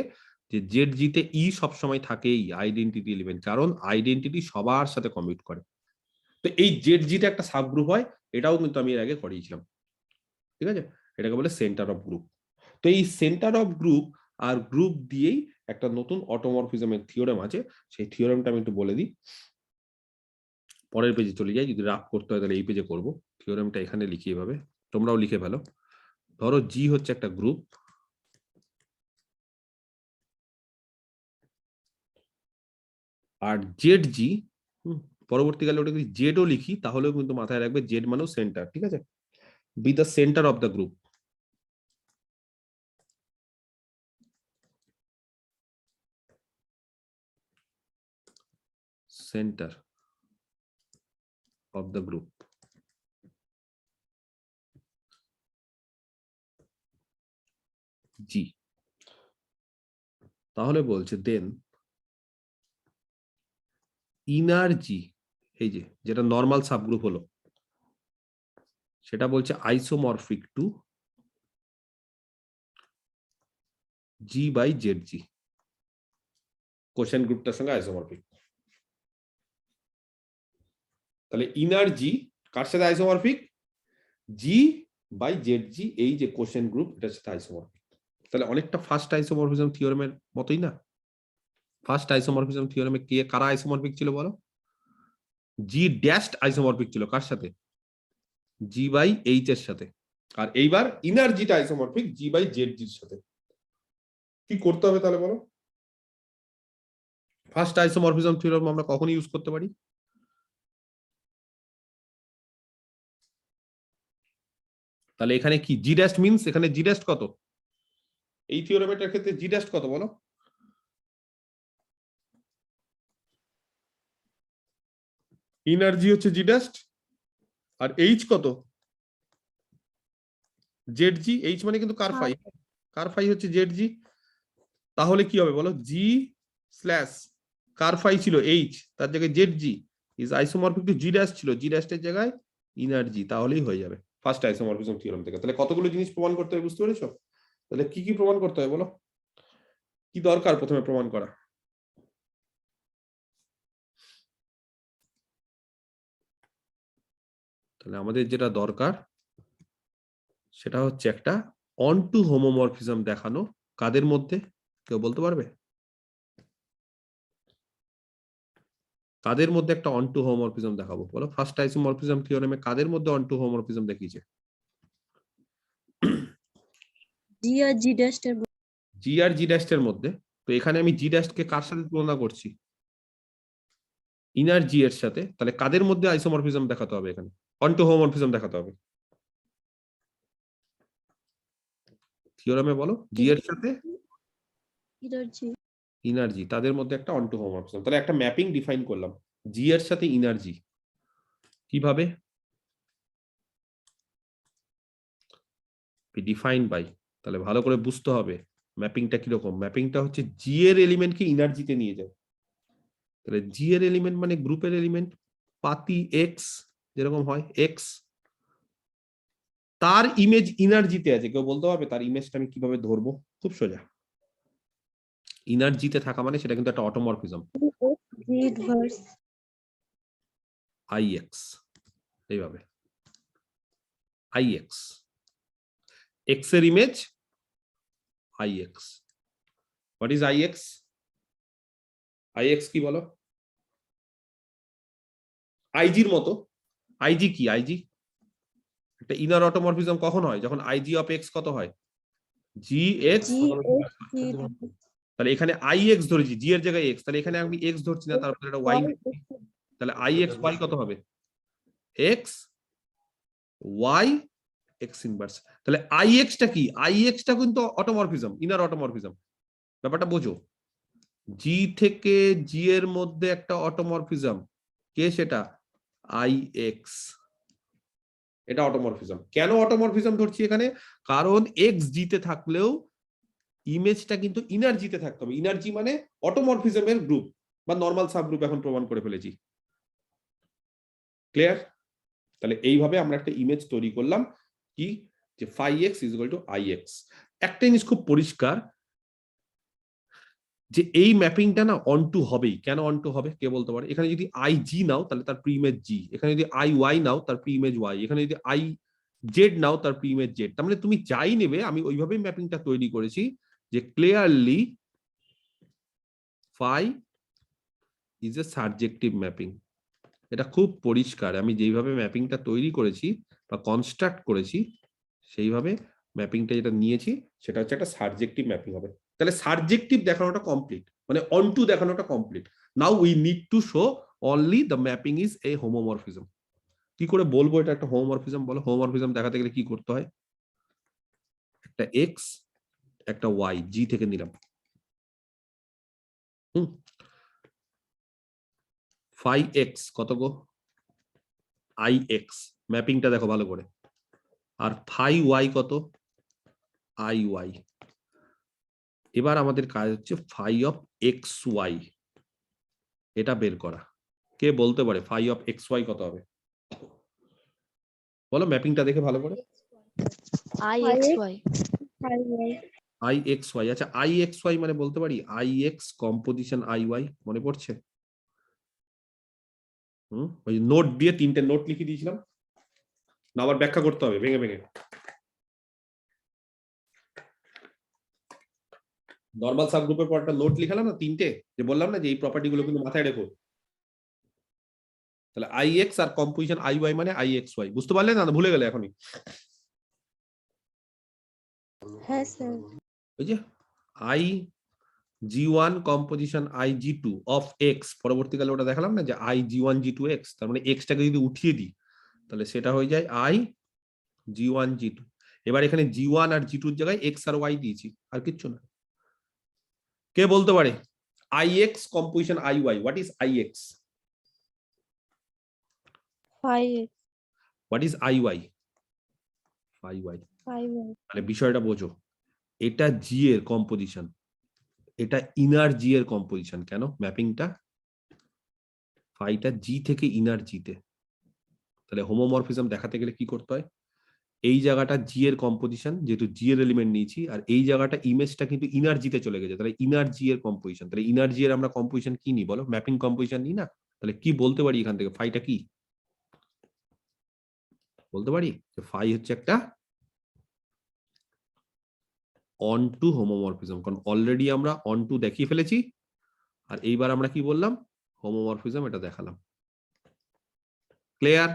যে জেড জিতে ই সব সময় থাকেই আইডেন্টিটি এলিমেন্ট, কারণ আইডেন্টিটি সবার সাথে কমিউট করে। তো এই জেড জিতে একটা সাব গ্রুপ হয়, এটাও কিন্তু আমি এর আগে করিয়েছিলাম, ঠিক আছে? এটাকে বলে সেন্টার অফ গ্রুপ। তো এই সেন্টার অফ গ্রুপ আর গ্রুপ দিয়েই একটা নতুন অটোমরফিজমের থিওরেম আছে, সেই থিওরেমটা আমি একটু বলে দিই। পরের পেজে চলে যাই, যদি রাফ করতে হয় তাহলে এই পেজে করবো। থিওরেমটা এখানে লিখি, এভাবে তোমরাও লিখে ফেলো। ধরো জি হচ্ছে একটা গ্রুপ, আর জেড জি, পরবর্তীকালে ওটা যদি জেডও লিখি তাহলেও কিন্তু মাথায় রাখবে জেড মানেও সেন্টার, ঠিক আছে? Be the center of the group. Center of the group. G. তাহলে বলছে দেন ইনার জি, এই যে যেটা নর্মাল সাবগ্রুপ হলো, সেটা বলছে isomorphic to G by Z G, question গ্রুপটার সঙ্গে আইসোমরফিক। তাহলে ইনার জি কার সাথে isomorphic? G by Z G, এই যে কোশ্চেন গ্রুপ এটার সাথে আইসোমরফিক। তাহলে অনেকটা ফার্স্ট আইসোমরফিজম থিওরেমের মতোই না? ফার্স্ট আইসোমরফিজম থিওরেমে কে কারা আইসোমরফিক ছিল বলো? জি ড্যাশড আইসোমরফিক ছিল কার সাথে? জি বাই এইচ এর সাথে। আর এইবার ইনার জিটা আইসোমরফিক জি বাই জেড জির সাথে। কি করতে হবে তাহলে বলো? ফার্স্ট আইসোমরফিজম থিওরেম আমরা কখন ইউজ করতে পারি? তাহলে এখানে কি জি ড্যাশ মিন্স, এখানে জি ড্যাশ কত? এই থিওরেমেটার ক্ষেত্রে জি ড্যাশ কত বলো? ইনার্জি হচ্ছে জি ড্যাশ, আর এইচ কত? Z G. এইচ মানে কিন্তু কার ফাই, কার ফাই হচ্ছে জেড জি। তাহলে কি হবে বলো? জি স্ল্যাশ কার ফাই ছিল এইচ, তার জায়গায় Z G is isomorphic to G dash ছিল, জি ড্যাশের জায়গায় ইনার্জি, তাহলেই হয়ে যাবে ফার্স্ট আইসোমরফিজম থিওরেম থেকে। তাহলে কতগুলো জিনিস প্রমাণ করতে হবে বুঝতে পেরেছো? তাহলে কি কি প্রমাণ করতে হবে বলো? কি দরকার প্রথমে প্রমাণ করা? তাহলে আমাদের যেটা দরকার সেটা হচ্ছে একটা অন টু হোমোমরফিজম দেখানো। কাদের মধ্যে কেউ বলতে পারবে? কাদের মধ্যে একটা অন টু হোমোমরফিজম দেখাবো বলো? ফার্স্ট আইসোমরফিজম থিওরেমে কাদের মধ্যে অন টু হোমোমরফিজম দেখিয়েছে? জি আর জি ড্যাশ এর জি আর জি ড্যাশ এর মধ্যে। তো এখানে আমি জি ড্যাশ কে কার সাথে তুলনা করছি? ইনার জি এর সাথে। তাহলে কাদের মধ্যে আইসোমরফিজম দেখাতে হবে? এখানে অন টু হোমোমরফিজম দেখাতে হবে। থিওরেমে বলো জি এর সাথে এনার্জি ইনার্জি, তাদের মধ্যে একটা অন টু হোমোমরফিজম। তাহলে একটা ম্যাপিং ডিফাইন করলাম জি এর সাথে ইনার্জি। কিভাবে? ডিফাইন বাই, তাহলে ভালো করে বুঝতে হবে ম্যাপিংটা কিরকম। ম্যাপিংটা হচ্ছে জি এর এলিমেন্টকে ইনার্জিতে নিয়ে যায়। তাহলে জি এর এলিমেন্ট মানে গ্রুপের এলিমেন্ট, পাতি এক্স যেরকম হয় এক্স, তার ইমেজ ইনার্জিতে আছে। কেউ বলতে পারবে তার ইমেজটা আমি কিভাবে ধরবো? খুব সোজা, ইনার্জিতে থাকা মানে সেটা কিন্তু একটা automorphism. G inverse I x, এইভাবে আই এক্স, এক্স এর image I x. What is I x? I x কি বলো? আইজির মতো। আইজি কি? আইজি একটা ইনার অটোমরফিজম কখন হয়? যখন আইজি অফ এক্স কত হয়? G X. জি এক্স জি তাহলে এখানে আই এক্স ধরেছি, জি এর জায়গায় এক্স, তাহলে এখানে আমি এক্স ধরছি না, তারপরে একটা ওয়াই। তাহলে আই এক্স ওয়াই কত হবে? X Y X inverse. তাহলে আই এক্সটা কি? আই এক্সটা কিন্তু অটোমরফিজম, ইনার অটোমরফিজম। ব্যাপারটা বোঝো, জি থেকে জি এর মধ্যে একটা অটোমরফিজম, কে সেটা? I x. এটা অটোমরফিজম। কেন অটোমরফিজম ধরছি এখানে? কারণ এক্স জিতে থাকলেও ইমেজটা কিন্তু ইনার্জিতে থাকতে হবে। ইনার্জি মানে অটোমরফিজমের গ্রুপ বা নর্মাল সাবগ্রুপ, এখন প্রমাণ করে ফেলেছি। ক্লিয়ার? তাহলে এইভাবে আমরা একটা ইমেজ তৈরি করলাম কি, যে phi x is equal to I X. একটা জিনিস খুব পরিষ্কার যে এই ম্যাপিংটা না অন টু হবেই। কেন অন টু হবে কে বলতে পারে? এখানে যদি আই জি নাও তাহলে তার প্রি ইমেজ জি, এখানে যদি আই ওয়াই নাও তার প্রি ইমেজ ওয়াই, এখানে যদি আই জেড নাও তার প্রি ইমেজ জেড। তার মানে তুমি যাই নেবে, আমি ওইভাবেই ম্যাপিংটা তৈরি করেছি যে clearly phi is a subjective mapping. এটা খুব পরিষ্কার। আমি যেইভাবে ম্যাপিংটা তৈরি করেছি বা কনস্ট্রাক্ট করেছি, সেইভাবে ম্যাপিংটা যেটা নিয়েছি সেটা হচ্ছে একটা সাবজেক্টিভ ম্যাপিং হবে। তাহলে সাবজেক্টিভ দেখানোটা কমপ্লিট, মানে অন টু দেখানোটা complete. Now we need to show only the mapping is a homomorphism. কি করে বলবো এটা একটা হোমোমরফিজম বলো? হোমোমরফিজম দেখাতে গেলে কি করতে হয়? একটা এক্স একটা ওয়াই জি থেকে নিলাম, ফাই এক্স কত গো? I x. ম্যাপিংটা দেখো ভালো করে। আর ফাই ওয়াই কত? I Y. এবার আমাদের কাজ হচ্ছে ফাই অফ এক্স ওয়াই, এটা বের করা। কে বলতে পারে ফাই অফ এক্স ওয়াই কত হবে? বলো ম্যাপিংটা দেখে ভালো করে। I X Y. I X Y, আচ্ছা আই এক্স ওয়াই মানে বলতে পারি I X composition I Y, মনে পড়ছে? ওই নোট দিয়ে 3টে নোট লিখে দিয়েছিলাম না, আবার ব্যাখ্যা করতে হবে ভেঙে ভেঙে। নর্মাল সাব গ্রুপের পর একটা নোট লিখালাম না 3টে, যে বললাম না যে এই প্রপার্টি গুলো কিন্তু মাথায় রেখো। তাহলে আই এক্স আর কম্পোজিশন আই ওয়াই মানে আই এক্স ওয়াই, বুঝতে পারলে না? ভুলে গেলে এখনই? হ্যাঁ স্যার। ওই যে I G1 composition I G2 of x, পরবর্তীকালে ওটা দেখালাম না যে আই G1 G2 এক্স, তার মানে এক্সটাকে যদি উঠিয়ে দিই তাহলে সেটা হয়ে যায় আই G1 G2। এবার এখানে G1 আর G2 এর জায়গায় এক্স আর ওয়াই দিয়েছি, আর কিচ্ছু না। কে বলতে পারে I X composition I Y, what is I X? 5x, what is I Y? I Y 5y, তাহলে বিষয়টা বোঝো, এটা জি এর কম্পোজিশন, এটা ইনার জি এর কম্পোজিশন। কেন? ম্যাপিংটা ফাইটা জি থেকে ইনার জিতে। তাহলে হোমোমরফিজম দেখাতে গেলে কি করতে হয়? এই জায়গাটা জি এর কম্পোজিশন, যেহেতু জি এর এলিমেন্ট নিয়েছি, আর এই জায়গাটা ইমেজটা কিন্তু ইনার জিতে চলে গেছে, তাহলে ইনার জি এর কম্পোজিশন। তাহলে ইনার জি এর আমরা কম্পোজিশন কি নিই বলো? ম্যাপিং কম্পোজিশন নিই না? তাহলে কি বলতে পারি এখান থেকে? ফাইটা কি বলতে পারি? যে ফাই হচ্ছে একটা অন টু হোমোমরফিজম, কারণ অলরেডি আমরা অন টু দেখিয়ে ফেলেছি, আর এইবার আমরা কি বললাম? হোমোমরফিজম এটা দেখালাম। ক্লিয়ার?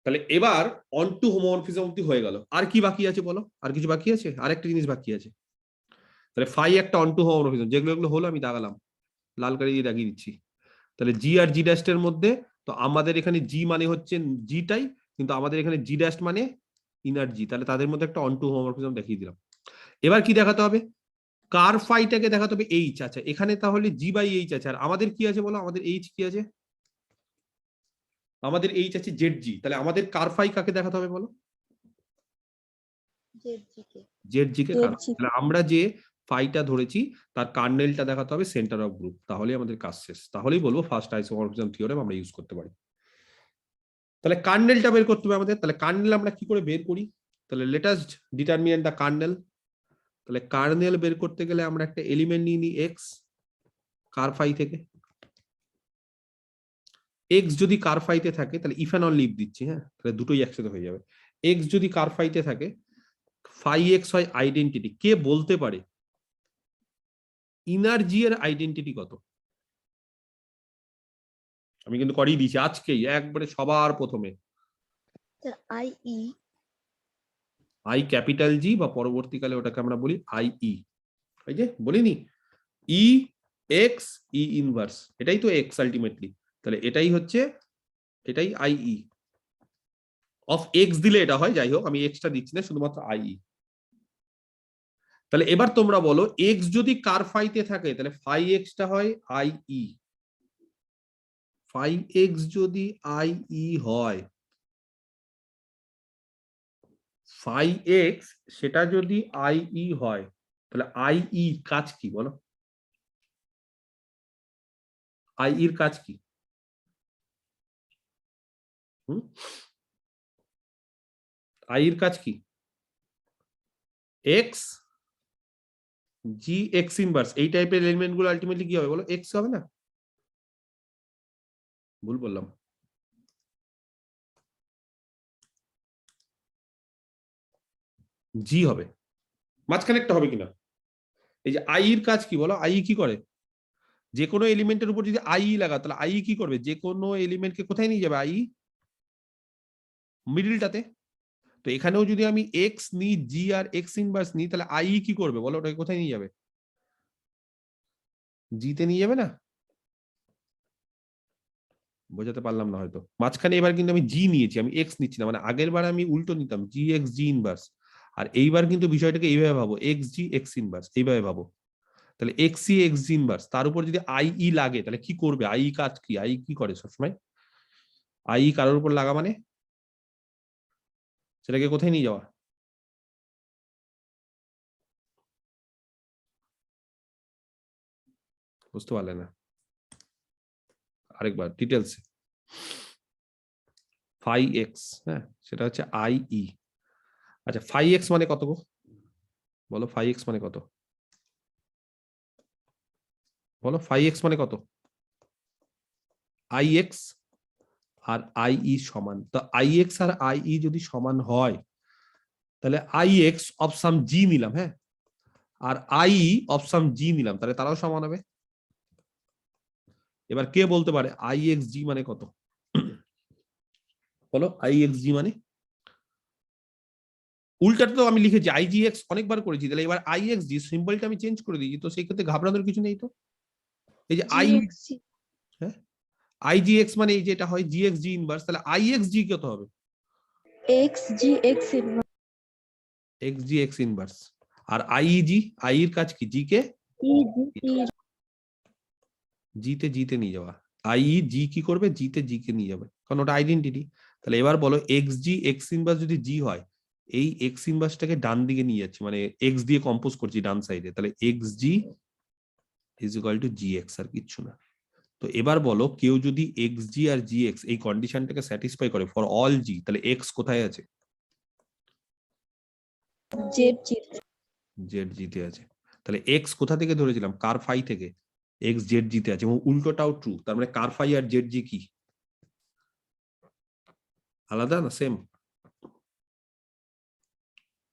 তাহলে এবার অন টু হোমোমরফিজম অব্দি হয়ে গেল। আর কি বাকি আছে বলো? আর কিছু বাকি আছে? আরেকটা জিনিস বাকি আছে। তাহলে ফাই একটা অন টু হোমোমরফিজম, যেগুলো এগুলো হলো আমি দাগালাম, লাল কালি দিয়ে দাগিয়ে দিচ্ছি। তাহলে জি আর জি ড্যাশ এর মধ্যে, তো আমাদের এখানে জি মানে হচ্ছে জিটাই, কিন্তু আমাদের এখানে জি ড্যাশ মানে ইনার জি, তাহলে তাদের মধ্যে একটা অন টু হোমোমরফিজম দেখিয়ে দিলাম। এবার কি দেখাতে হবে? কার ফাইটাকে দেখাতে হবে এইচ। আচ্ছা এখানে তাহলে জি বাই এইচ আছে, আর আমাদের কি আছে বলো? আমাদের এইচ কি আছে? আমাদের এইচ আছে জেড জি, তাহলে আমাদের কার ফাই কাকে দেখাতে হবে বলো? জেড জি কে। কার, তাহলে আমরা যে ফাইটা ধরেছি তার কার্নেলটা দেখাতে হবে সেন্টার অফ গ্রুপ, তাহলেই আমাদের কাজ শেষ। তাহলেই বলবো ফার্স্ট আইসোমরফিজম থিওরেম আমরা ইউজ করতে পারি। তাহলে কার্নেলটা বের করতে হবে আমাদের। তাহলে কার্নেল আমরা কি করে বের করি? তাহলে লেটেস্ট ডিটারমিনেন্ট দা কার্নেল। তাহলে কার্নেল বের করতে গেলে আমরা একটা এলিমেন্ট নিয়ে নিই এক্স কার ফাই থেকে। এক্স যদি কার ফাইতে থাকে তাহলে ইফ অ্যান্ড অনলি ইফ দিচ্ছি, হ্যাঁ, তাহলে দুটোই একসাথে হয়ে যাবে। এক্স যদি কার ফাইতে থাকে, ফাই এক্স হয় আইডেন্টিটি। কে বলতে পারে ইনার জি এর আইডেন্টিটি কত? আমি কিন্তু করিয়ে দিয়েছি আজকেই একবারে সবার প্রথমে। I E. আই ক্যাপিটাল জি, বা পরবর্তীকালে ওটাকে আমরা বলি আই ই। এই যে বলিনি ই এক্স ই ইনভার্স, এটাই তো এক্স আলটিমেটলি। তাহলে এটাই হচ্ছে, এটাই আই ই অফ এক্স দিলে এটা হয়। যাই হোক আমি এক্সটা দিচ্ছি না, শুধুমাত্র আই ই। তাহলে এবার তোমরা বলো এক্স যদি কার ফাইতে থাকে তাহলে ফাই এক্সটা হয় আই ই। ফাই এক্স যদি আই ই হয়, ফাই এক্স সেটা যদি আই ই হয়, তাহলে আই ই কাজ কি বলো? আই এর কাজ কি? আই এর কাজ কি? এক্স জি এক্স ইনভার্স, এই টাইপের এলিমেন্ট গুলো আলটিমেটলি কি হবে বলো? এক্স হবে না? ভুল বললাম? জি হবে, মাঝখানে একটা হবে কিনা? এই যে আই এর কাজ কি বলো? আই কি করে? যে কোনো এলিমেন্টের উপর যদি আই লাগা তাহলে আই কি করবে? যে কোনো এলিমেন্টকে কোথায় নিয়ে যাবে? আই মিডলটাতে। তো এখানেও যদি আমি এক্স নিই, জি আর এক্স ইনভার্স নিই, তাহলে আই কি করবে বলো? ওটাকে কোথায় নিয়ে যাবে? জিতে নিয়ে যাবে না? বোঝাতে পারলাম না হয়তো। মাঝখানে এবার কিন্তু আমি জি নিয়েছি, আমি এক্স নিচ্ছি না, মানে আগের বার আমি উল্টো নিতাম জি এক্স জি ইনভার্স, আর এইবার কিন্তু বিষয়টাকে এইভাবে ভাবো, এক্স জি এক্স ইনভার্স এইভাবে ভাবো। তাহলে X C X G inverse, তার উপর যদি আই ই লাগে তাহলে কি করবে? আই কাজ কি? আই কি করে সবসময়? আই কারোর উপর লাগা মানে সেটাকে কোথায় নিয়ে যাওয়া? বুঝতে পারলে না? আরেকবার ডিটেলস। ফাই এক্স, হ্যাঁ সেটা হচ্ছে আই ই। আচ্ছা ফাই এক্স মানে কত গো? বলো ফাই এক্স মানে কত? বলো ফাই এক্স মানে কত? আই এক্স আর আই ই সমান, তো আই এক্স আর আই ই যদি সমান হয় তাহলে I X of some G নিলাম, হ্যাঁ, আর I E of some G নিলাম, তাহলে তারাও সমান হবে। এবার কে বলতে পারে আই এক্স জি মানে কত? বলো আই এক্স জি মানে? উল্টাটা তো আমি লিখেছি আই জি এক্স অনেকবার করেছি, তাহলে এবার আই এক্স জি সিম্বলটা আমি চেঞ্জ করে দিয়েছি, তো সেই ক্ষেত্রে ঘাবড়ানোর কিছু নেই তো। এই যে আই, GXG হ্যাঁ আই জি এক্স মানে এই যেটা হয় জি এক্স জি ইনভার্স, তাহলে আই এক্স জি কত হবে? XG X inverse X G X inverse. আর আই জি, আই এর কাজ কি? জি কে E জিতে জিতে নিয়ে যাওয়া। আই জি কি করবে? জিতে জি কে নিয়ে যাবে, কারণ ওটা আইডেন্টিটি। তাহলে এবার বলো এক্স জি এক্স ইনভার্স যদি জি হয়, এই এক্স ইনভার্সটাকে ডান দিকে নিয়ে যাচ্ছি, মানে এক্স দিয়ে কম্পোজ করছি ডান সাইডে, তাহলে X G is equal to G X, আর কিচ্ছু না। তো এবার বলো কেউ যদি এক্স জি আর জি এক্স এই কন্ডিশনটাকে স্যাটিসফাই করে ফর অল জি, তাহলে এক্স কোথায় আছে? ZG জেড জিতে আছে। তাহলে এক্স কোথা থেকে ধরেছিলাম? কার ফাই থেকে। এক্স জেড জিতে আছে, এবং উল্টোটাও ট্রু, তার মানে কার ফাই আর জেড জি কি আলাদা না? Same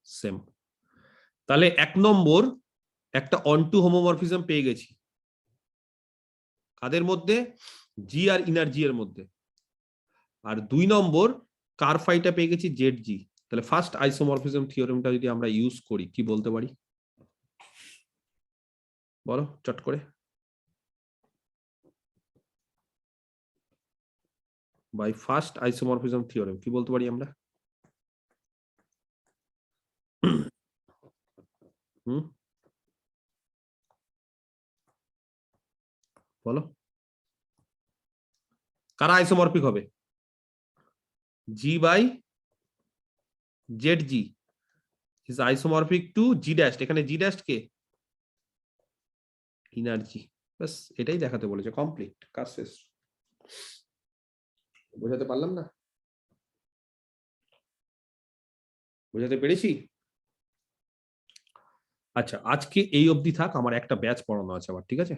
same. তাহলে 1 নম্বর একটা অনটু হোমোমরফিজম পেয়ে গেছি, কাদের মধ্যে? জি আর ইনার জি এর মধ্যে। আর 2 নম্বর কার ফাইটা পেয়ে গেছি জেড জি। তাহলে ফার্স্ট আইসোমরফিজম থিওরেমটা যদি আমরা ইউজ করি কি বলতে পারি? বলো চট করে। বাই ফার্স্ট আইসোমরফিজম থিওরেম কি বলতে পারি আমরা? হুম বলো কারা আইসোমরফিক হবে? G by Z G is isomorphic to G dash. এখানে জি ড্যাশ কে? এনার্জি। বাস এটাই দেখাতে বলেছে, কমপ্লিট, কাজ শেষ। বোঝাতে পারলাম না? বোঝাতে পেরেছি? আচ্ছা আজকে এই অবধি থাক, আমার একটা ব্যাচ পড়ানো আছে আবার, ঠিক আছে?